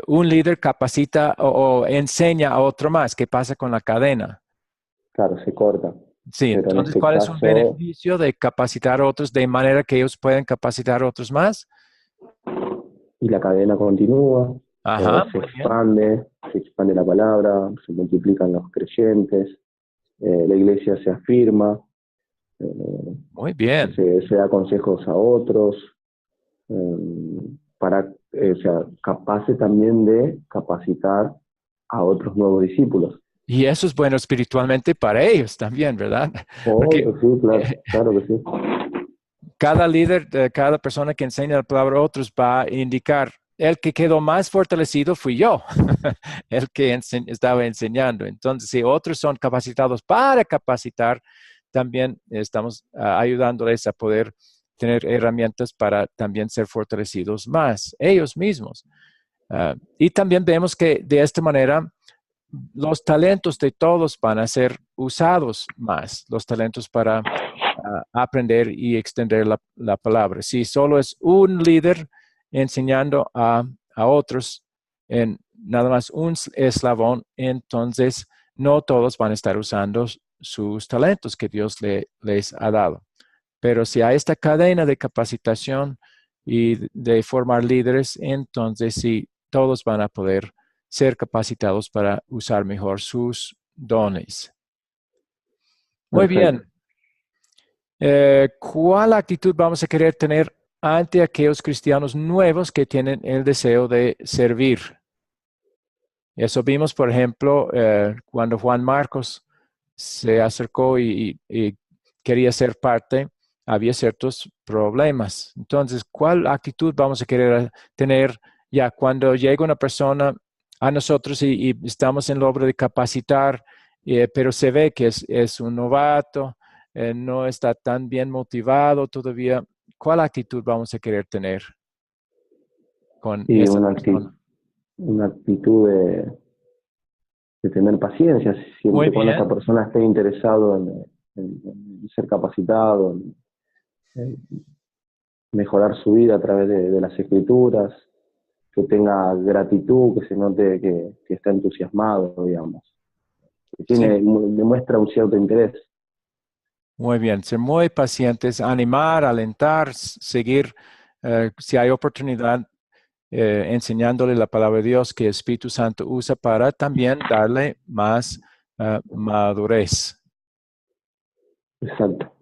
Speaker 1: un líder capacita o enseña a otro más? ¿Qué pasa con la cadena?
Speaker 2: claro, se corta,
Speaker 1: Sí,
Speaker 2: pero en
Speaker 1: entonces,
Speaker 2: este
Speaker 1: ¿cuál es un
Speaker 2: caso,
Speaker 1: beneficio de capacitar a otros de manera que ellos puedan capacitar a otros más?
Speaker 2: y la cadena continúa,
Speaker 1: Ajá,
Speaker 2: se
Speaker 1: muy bien.
Speaker 2: se expande la palabra, se multiplican los creyentes, la iglesia se afirma,
Speaker 1: Muy bien.
Speaker 2: se da consejos a otros, para, o sea, capaz también de capacitar a otros nuevos discípulos.
Speaker 1: Y eso es bueno espiritualmente para ellos también, ¿verdad?
Speaker 2: Oh,
Speaker 1: Porque
Speaker 2: sí, claro, claro que sí.
Speaker 1: cada líder, cada persona que enseña la palabra a otros va a indicar, el que quedó más fortalecido fui yo, el que estaba enseñando. Entonces, si otros son capacitados para capacitar, también estamos ayudándoles a poder tener herramientas para también ser fortalecidos más, ellos mismos. Y también vemos que de esta manera los talentos de todos van a ser usados más, los talentos para aprender y extender la palabra. Si solo es un líder enseñando a otros en nada más un eslabón, entonces no todos van a estar usando sus talentos que Dios les ha dado. Pero si hay esta cadena de capacitación y de formar líderes, entonces sí, todos van a poder ser capacitados para usar mejor sus dones. Muy bien.
Speaker 2: Perfecto.
Speaker 1: ¿Cuál actitud vamos a querer tener ante aquellos cristianos nuevos que tienen el deseo de servir? Eso vimos, por ejemplo, cuando Juan Marcos se acercó y quería ser parte, había ciertos problemas. Entonces, ¿cuál actitud vamos a querer tener ya cuando llega una persona a nosotros y estamos en la obra de capacitar, pero se ve que es un novato, no está tan bien motivado todavía? ¿Cuál actitud vamos a querer tener con
Speaker 2: Y
Speaker 1: esa persona?
Speaker 2: una actitud de tener paciencia,
Speaker 1: Muy
Speaker 2: siempre y cuando esta
Speaker 1: bien.
Speaker 2: persona esté interesado en ser capacitado, en mejorar su vida a través de las escrituras, que tenga gratitud, que se note que está entusiasmado, digamos, que
Speaker 1: Sí.
Speaker 2: demuestra un cierto interés.
Speaker 1: Muy bien, ser muy pacientes, animar, alentar, seguir, si hay oportunidad, enseñándole la palabra de Dios que el Espíritu Santo usa para también darle más madurez.
Speaker 2: Exacto.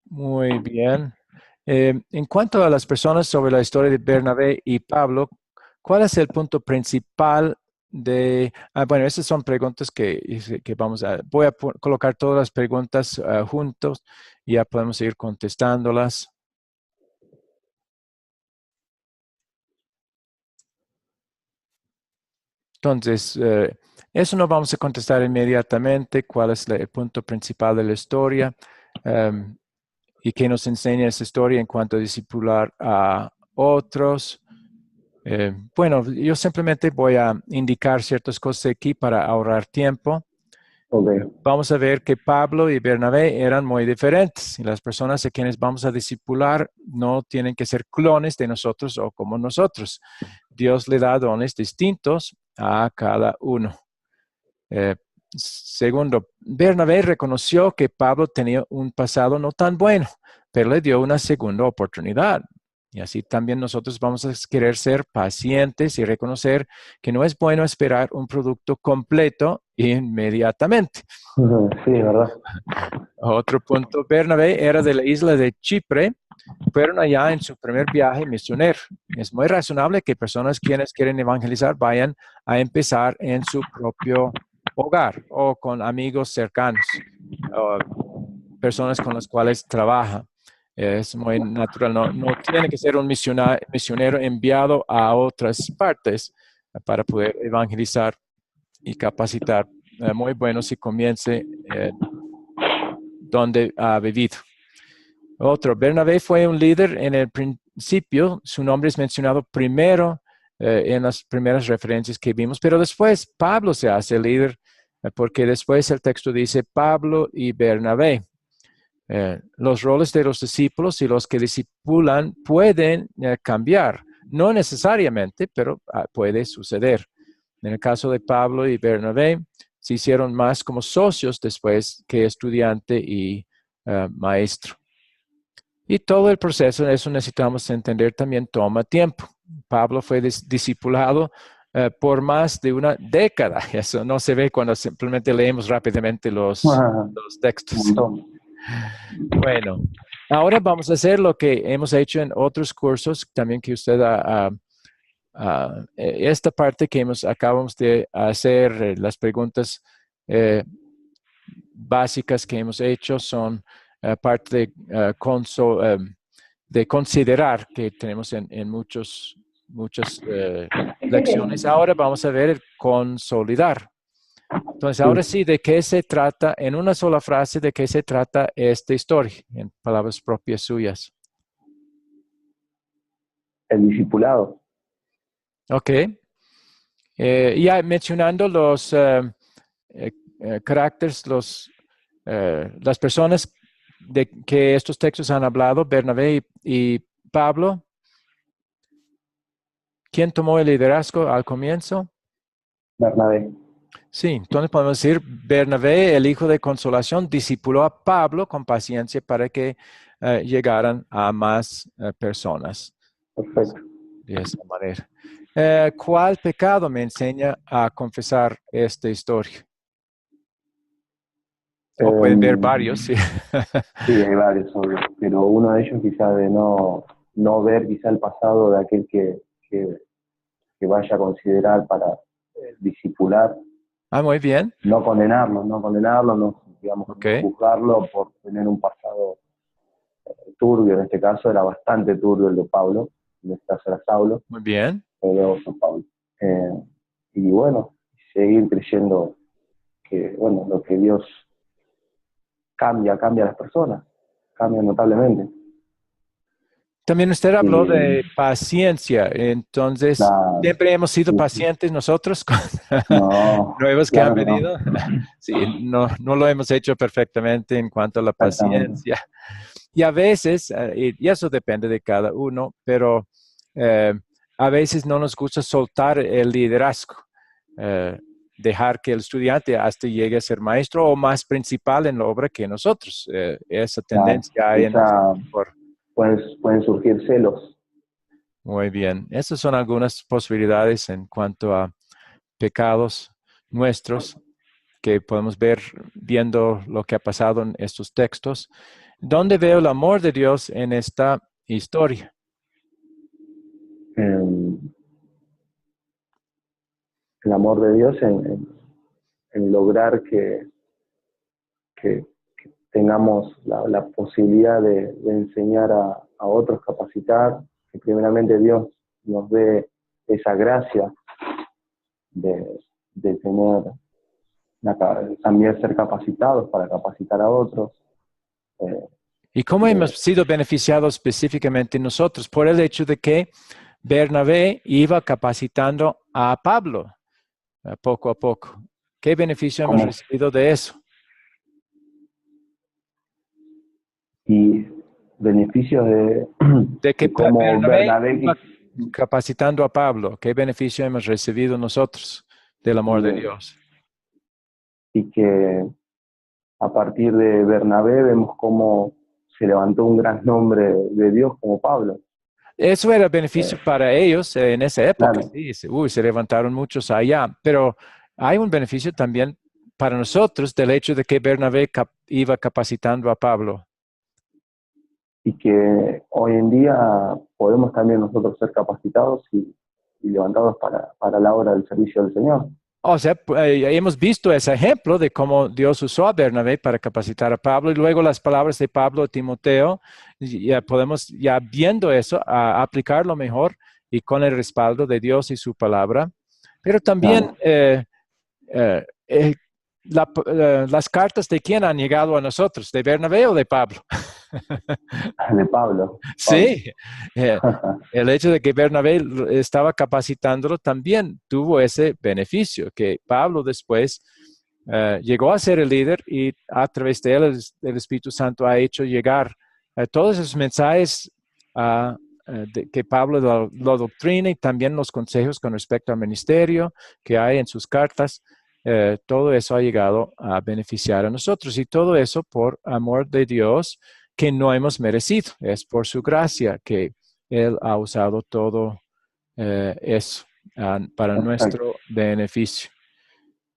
Speaker 1: Muy bien. En cuanto a las personas sobre la historia de Bernabé y Pablo, ¿cuál es el punto principal de... bueno, esas son preguntas que vamos a... Voy a colocar todas las preguntas juntos y ya podemos ir contestándolas. Entonces, eso no vamos a contestar inmediatamente. ¿Cuál es el punto principal de la historia? Y qué nos enseña esa historia en cuanto a discipular a otros. Bueno, yo simplemente voy a indicar ciertas cosas aquí para ahorrar tiempo.
Speaker 2: Ok.
Speaker 1: Vamos a ver que Pablo y Bernabé eran muy diferentes y las personas a quienes vamos a discipular no tienen que ser clones de nosotros o como nosotros. Dios le da dones distintos a cada uno. Segundo, Bernabé reconoció que Pablo tenía un pasado no tan bueno, pero le dio una segunda oportunidad. Y así también nosotros vamos a querer ser pacientes y reconocer que no es bueno esperar un producto completo inmediatamente.
Speaker 2: Sí, ¿verdad?
Speaker 1: Otro punto, Bernabé era de la isla de Chipre, fueron allá en su primer viaje misionero. Es muy razonable que personas quienes quieren evangelizar vayan a empezar en su propio hogar o con amigos cercanos, o personas con las cuales trabaja. Es muy natural, no tiene que ser un misionero enviado a otras partes para poder evangelizar y capacitar. muy bueno si comience donde ha vivido. Otro, Bernabé fue un líder en el principio, su nombre es mencionado primero en las primeras referencias que vimos, pero después Pablo se hace líder porque después el texto dice Pablo y Bernabé. Los roles de los discípulos y los que discipulan pueden cambiar, no necesariamente, pero puede suceder. En el caso de Pablo y Bernabé, se hicieron más como socios después que estudiante y maestro. Y todo el proceso, eso necesitamos entender también, toma tiempo. Pablo fue discipulado por más de una década. Eso no se ve cuando simplemente leemos rápidamente los textos.
Speaker 2: Un montón.
Speaker 1: Bueno, ahora vamos a hacer lo que hemos hecho en otros cursos, también que usted esta parte que acabamos de hacer, las preguntas básicas que hemos hecho son parte de considerar que tenemos en muchas lecciones. Ahora vamos a ver el consolidar. Entonces, ahora sí, ¿de qué se trata? En una sola frase, ¿de qué se trata esta historia? En palabras propias suyas.
Speaker 2: El discipulado.
Speaker 1: Ok. Ya mencionando los caracteres, las personas de que estos textos han hablado, Bernabé y Pablo. ¿Quién tomó el liderazgo al comienzo?
Speaker 2: Bernabé.
Speaker 1: Sí, entonces podemos decir, Bernabé, el hijo de consolación, discipuló a Pablo con paciencia para que llegaran a más personas.
Speaker 2: Perfecto.
Speaker 1: De esa manera. ¿Cuál pecado me enseña a confesar esta historia? O pueden ver varios, sí.
Speaker 2: Sí, hay varios, obvio. Pero uno de ellos quizá de no ver quizá el pasado de aquel que vaya a considerar para discipular.
Speaker 1: Muy bien.
Speaker 2: No condenarlo, no, digamos,
Speaker 1: Okay.
Speaker 2: no juzgarlo por tener un pasado turbio. En este caso era bastante turbio el de Pablo, en este caso era Saulo.
Speaker 1: Muy bien.
Speaker 2: Pero San Pablo. Y bueno, seguir creyendo que, bueno, lo que Dios cambia a las personas, cambia notablemente.
Speaker 1: También usted habló de paciencia, entonces siempre hemos sido pacientes nosotros con nuevos que han venido. No. Sí, no lo hemos hecho perfectamente en cuanto a la paciencia. Y a veces, y eso depende de cada uno, pero a veces no nos gusta soltar el liderazgo, dejar que el estudiante hasta llegue a ser maestro o más principal en la obra que nosotros. Esa tendencia hay en nosotros.
Speaker 2: Pueden surgir celos.
Speaker 1: Muy bien. Esas son algunas posibilidades en cuanto a pecados nuestros que podemos ver viendo lo que ha pasado en estos textos. ¿Dónde veo el amor de Dios en esta historia?
Speaker 2: El amor de Dios en lograr que tengamos la posibilidad de enseñar a otros, capacitar, que primeramente Dios nos dé esa gracia de tener, también ser capacitados para capacitar a otros.
Speaker 1: ¿Y cómo hemos sido beneficiados específicamente nosotros? Por el hecho de que Bernabé iba capacitando a Pablo poco a poco. ¿Qué beneficio hemos recibido de eso?
Speaker 2: Y beneficios
Speaker 1: de que Bernabé iba capacitando a Pablo. ¿Qué beneficio hemos recibido nosotros del amor de Dios?
Speaker 2: Y que a partir de Bernabé vemos cómo se levantó un gran nombre de Dios como Pablo.
Speaker 1: Eso era beneficio para ellos en esa época.
Speaker 2: Claro.
Speaker 1: Sí, se levantaron muchos allá, pero hay un beneficio también para nosotros del hecho de que Bernabé iba capacitando a Pablo.
Speaker 2: Y que hoy en día podemos también nosotros ser capacitados y levantados para la obra del servicio del Señor.
Speaker 1: O sea, hemos visto ese ejemplo de cómo Dios usó a Bernabé para capacitar a Pablo y luego las palabras de Pablo a Timoteo, ya podemos, ya viendo eso, aplicarlo mejor y con el respaldo de Dios y su palabra. Pero también las cartas de quién han llegado a nosotros, ¿de Bernabé o de Pablo?
Speaker 2: De Pablo.
Speaker 1: Sí, el hecho de que Bernabé estaba capacitándolo también tuvo ese beneficio, que Pablo después llegó a ser el líder y a través de él el Espíritu Santo ha hecho llegar todos esos mensajes que Pablo lo doctrina y también los consejos con respecto al ministerio que hay en sus cartas. Todo eso ha llegado a beneficiar a nosotros y todo eso por amor de Dios que no hemos merecido. Es por su gracia que Él ha usado todo eso para nuestro beneficio.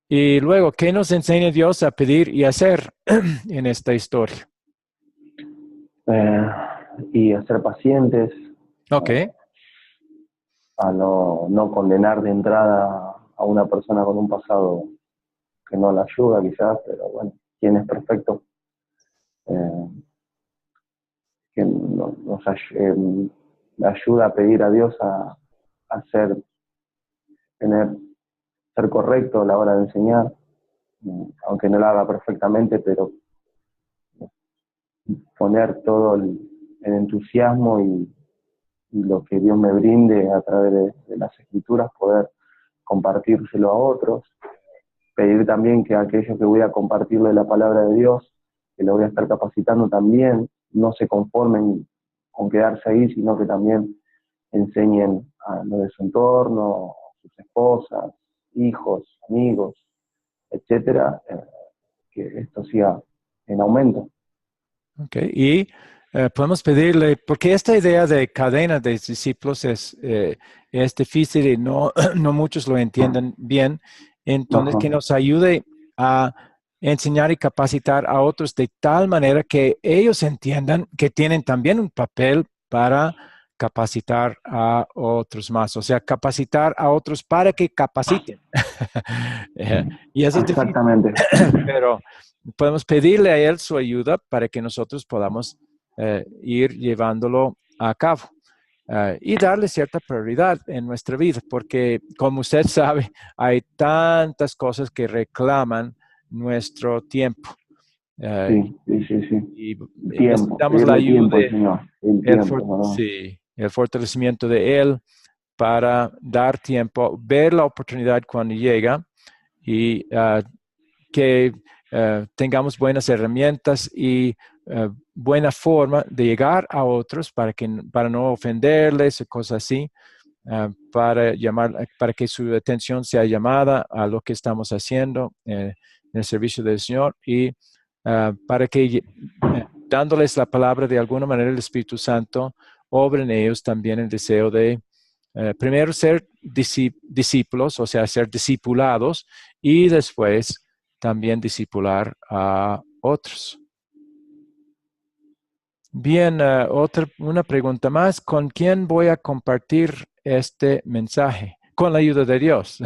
Speaker 1: Y luego, ¿qué nos enseña Dios a pedir y hacer en esta historia?
Speaker 2: Y a ser pacientes,
Speaker 1: Ok.
Speaker 2: a no condenar de entrada a una persona con un pasado que no la ayuda quizás, pero bueno, ¿quién es perfecto? Que ayuda a pedir a Dios a ser correcto a la hora de enseñar, aunque no lo haga perfectamente, pero poner todo el entusiasmo y lo que Dios me brinde a través de las escrituras, poder compartírselo a otros, pedir también que aquellos que voy a compartirle la palabra de Dios, que lo voy a estar capacitando también, no se conformen con quedarse ahí, sino que también enseñen a lo de su entorno, sus esposas, hijos, amigos, etcétera, que esto siga en aumento.
Speaker 1: Okay. Y podemos pedirle, porque esta idea de cadena de discípulos es difícil y no, no muchos lo entienden bien, entonces que nos ayude a enseñar y capacitar a otros de tal manera que ellos entiendan que tienen también un papel para capacitar a otros más, o sea, capacitar a otros para que capaciten. Y eso es difícil, pero podemos pedirle a Él su ayuda para que nosotros podamos ir llevándolo a cabo y darle cierta prioridad en nuestra vida, porque como usted sabe, hay tantas cosas que reclaman nuestro tiempo.
Speaker 2: Sí.
Speaker 1: Y
Speaker 2: tiempo,
Speaker 1: necesitamos la ayuda
Speaker 2: tiempo, Señor.
Speaker 1: el fortalecimiento de Él para dar tiempo, ver la oportunidad cuando llega y que tengamos buenas herramientas y buena forma de llegar a otros para no ofenderles o cosas así, para que su atención sea llamada a lo que estamos haciendo en el servicio del Señor y para que dándoles la palabra de alguna manera el Espíritu Santo obre en ellos también el deseo de primero ser discípulos, o sea, ser discipulados y después también discipular a otros. Bien, una pregunta más. ¿Con quién voy a compartir este mensaje? Con la ayuda de Dios.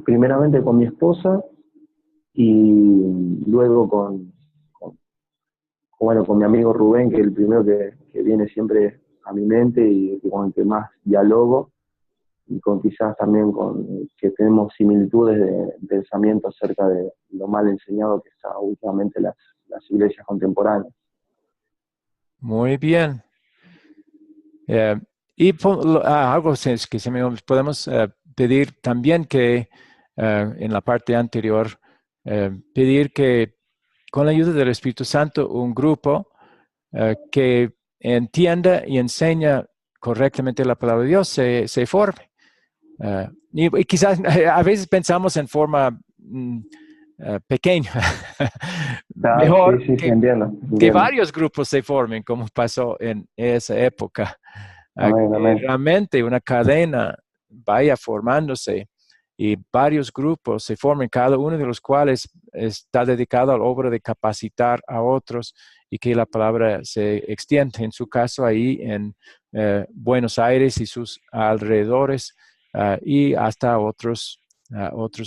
Speaker 2: Primeramente con mi esposa y luego con mi amigo Rubén, que es el primero que viene siempre a mi mente y con el que más dialogo, y con quizás también con que tenemos similitudes de pensamiento acerca de lo mal enseñado que está últimamente las iglesias contemporáneas.
Speaker 1: Muy bien. Y algo que podemos pedir también que en la parte anterior, pedir que con la ayuda del Espíritu Santo, un grupo que entienda y enseña correctamente la palabra de Dios se forme. Y quizás a veces pensamos en forma pequeña. Mejor
Speaker 2: sí, entiendo.
Speaker 1: Que varios grupos se formen, como pasó en esa época.
Speaker 2: Amén.
Speaker 1: Realmente una cadena vaya formándose y varios grupos se formen, cada uno de los cuales está dedicado a la obra de capacitar a otros y que la palabra se extiende. En su caso, ahí en Buenos Aires y sus alrededores y hasta otros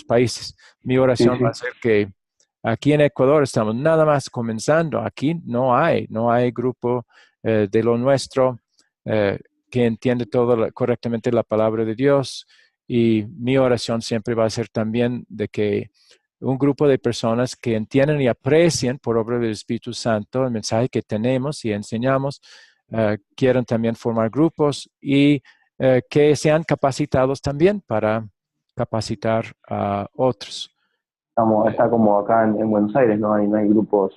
Speaker 1: países. Mi oración va a ser que aquí en Ecuador estamos nada más comenzando. Aquí no hay grupo de lo nuestro que entiende correctamente la palabra de Dios y mi oración siempre va a ser también de que un grupo de personas que entienden y aprecian por obra del Espíritu Santo el mensaje que tenemos y enseñamos, quieran también formar grupos y que sean capacitados también para capacitar a otros.
Speaker 2: Está como acá en Buenos Aires, no hay grupos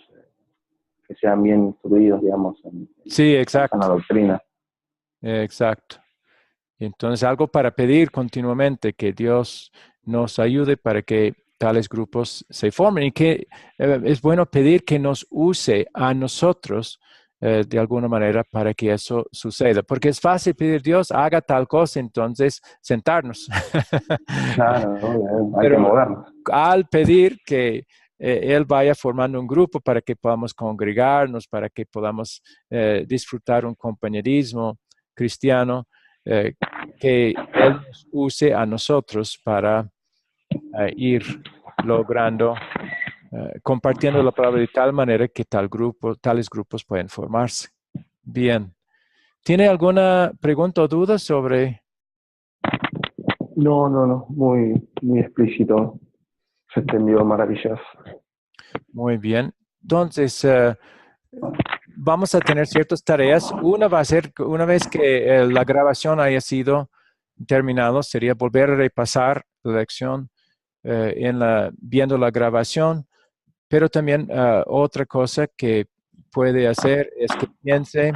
Speaker 2: que sean bien instruidos, digamos,
Speaker 1: Sí,
Speaker 2: en la
Speaker 1: exacto.
Speaker 2: doctrina.
Speaker 1: Exacto. Entonces, algo para pedir continuamente, que Dios nos ayude para que tales grupos se formen y que es bueno pedir que nos use a nosotros de alguna manera para que eso suceda. Porque es fácil pedir Dios, haga tal cosa, entonces sentarnos.
Speaker 2: Claro, ¿no? Hay que
Speaker 1: Pero
Speaker 2: movernos.
Speaker 1: al pedir que Él vaya formando un grupo para que podamos congregarnos, para que podamos disfrutar un compañerismo cristiano, que Él nos use a nosotros para ir logrando, compartiendo la palabra de tal manera que tales grupos pueden formarse. Bien. ¿Tiene alguna pregunta o duda sobre?
Speaker 2: No, muy explícito. Se entendió maravilloso.
Speaker 1: Muy bien. Entonces, vamos a tener ciertas tareas. Una va a ser, una vez que la grabación haya sido terminado, sería volver a repasar la lección viendo la grabación, pero también otra cosa que puede hacer es que piense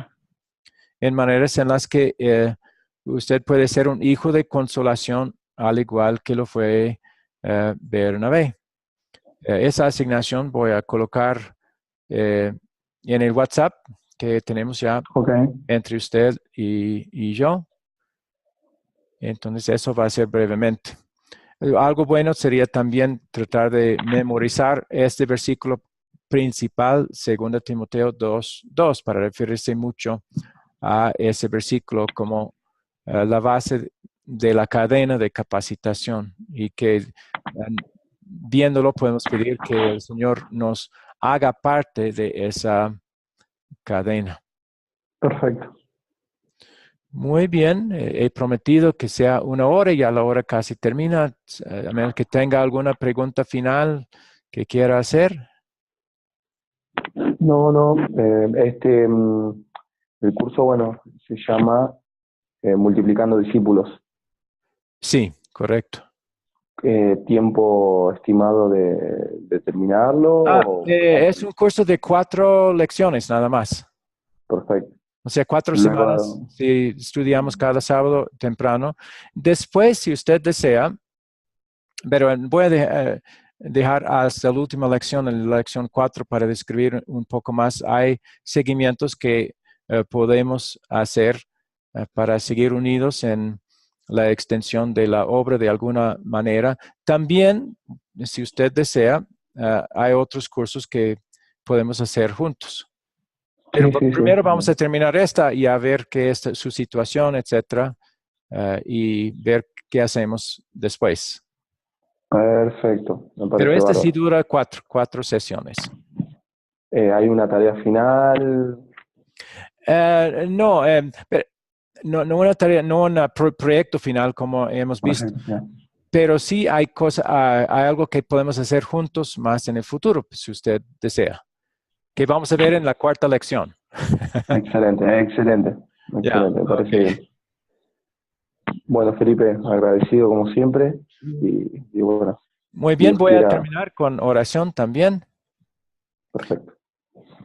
Speaker 1: en maneras en las que usted puede ser un hijo de consolación, al igual que lo fue Bernabé. Esa asignación voy a colocar en el WhatsApp que tenemos ya entre usted y yo. Entonces, eso va a ser brevemente. Algo bueno sería también tratar de memorizar este versículo principal, 2 Timoteo 2:2, para referirse mucho a ese versículo como la base de la cadena de capacitación y que viéndolo podemos pedir que el Señor nos haga parte de esa cadena.
Speaker 2: Perfecto.
Speaker 1: Muy bien, he prometido que sea 1 hora y a la hora casi termina. A menos que tenga alguna pregunta final que quiera hacer.
Speaker 2: No. El curso, bueno, se llama Multiplicando Discípulos.
Speaker 1: Sí, correcto.
Speaker 2: ¿Tiempo estimado de terminarlo?
Speaker 1: Es un curso de 4 lecciones nada más.
Speaker 2: Perfecto.
Speaker 1: O sea, 4
Speaker 2: Luego,
Speaker 1: semanas si estudiamos cada sábado temprano. Después, si usted desea, pero voy a dejar hasta la última lección, en la lección 4, para describir un poco más. Hay seguimientos que podemos hacer para seguir unidos en la extensión de la obra de alguna manera. También, si usted desea, hay otros cursos que podemos hacer juntos. Pero
Speaker 2: sí.
Speaker 1: primero vamos a terminar esta y a ver qué es su situación, etcétera, y ver qué hacemos después.
Speaker 2: Perfecto, me
Speaker 1: Pero
Speaker 2: parece
Speaker 1: esta sí
Speaker 2: bárbaro.
Speaker 1: dura 4 sesiones.
Speaker 2: ¿Hay una tarea final?
Speaker 1: No, no una tarea, no un proyecto final como hemos visto, pero sí hay algo que podemos hacer juntos más en el futuro, si usted desea, que vamos a ver en la 4ª lección.
Speaker 2: Excelente,
Speaker 1: Ya,
Speaker 2: me parece
Speaker 1: okay.
Speaker 2: bien. Bueno, Felipe, agradecido como siempre y bueno.
Speaker 1: Muy bien,
Speaker 2: Dios
Speaker 1: voy a
Speaker 2: quiera.
Speaker 1: terminar con oración también.
Speaker 2: Perfecto.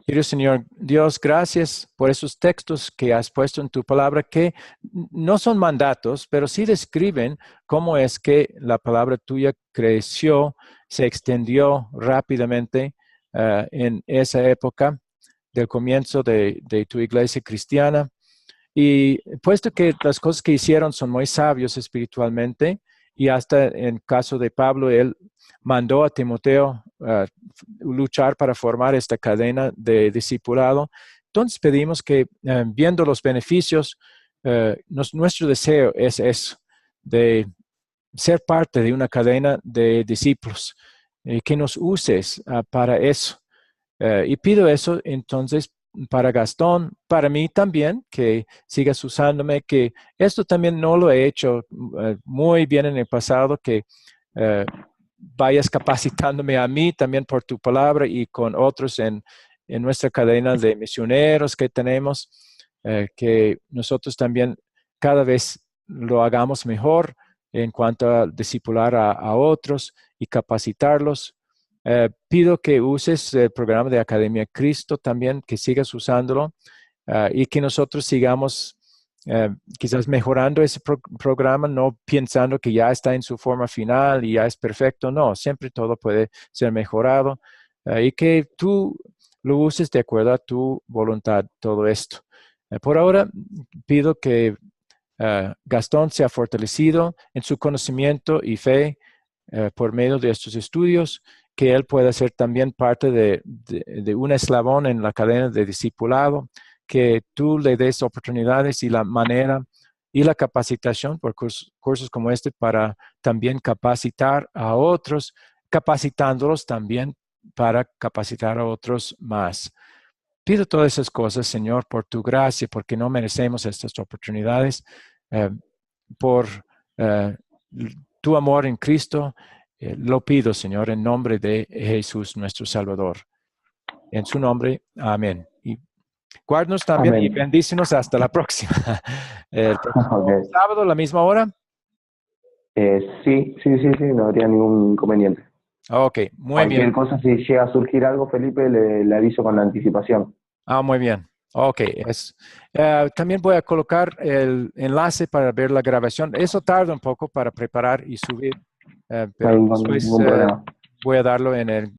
Speaker 1: Querido Señor Dios, gracias por esos textos que has puesto en tu palabra que no son mandatos, pero sí describen cómo es que la palabra tuya creció, se extendió rápidamente en esa época del comienzo de tu iglesia cristiana. Y puesto que las cosas que hicieron son muy sabios espiritualmente, y hasta en caso de Pablo, él mandó a Timoteo luchar para formar esta cadena de discipulado. Entonces pedimos que viendo los beneficios, nuestro deseo es eso, de ser parte de una cadena de discípulos, que nos uses para eso. Y pido eso entonces para Gastón, para mí también, que sigas usándome, que esto también no lo he hecho muy bien en el pasado, que vayas capacitándome a mí también por tu palabra y con otros en nuestra cadena de misioneros que tenemos, que nosotros también cada vez lo hagamos mejor en cuanto a discipular a otros y capacitarlos. Pido que uses el programa de Academia Cristo también, que sigas usándolo y que nosotros sigamos quizás mejorando ese programa, no pensando que ya está en su forma final y ya es perfecto. No, siempre todo puede ser mejorado y que tú lo uses de acuerdo a tu voluntad, todo esto. Por ahora, pido que Gastón sea fortalecido en su conocimiento y fe por medio de estos estudios, que él pueda ser también parte de un eslabón en la cadena de discipulado, que tú le des oportunidades y la manera y la capacitación por cursos como este para también capacitar a otros, capacitándolos también para capacitar a otros más. Pido todas esas cosas, Señor, por tu gracia, porque no merecemos estas oportunidades, por tu amor en Cristo. Lo pido, Señor, en nombre de Jesús, nuestro Salvador. En su nombre, amén. Y guárdanos también y bendícenos hasta la próxima. El próximo sábado, a la misma hora.
Speaker 2: Sí, no habría ningún inconveniente.
Speaker 1: Ok, muy bien.
Speaker 2: Cualquier cosa, si llega a surgir algo, Felipe, le aviso con anticipación.
Speaker 1: Muy bien. Ok. También voy a colocar el enlace para ver la grabación. Eso tarda un poco para preparar y subir, pero después voy a darlo en el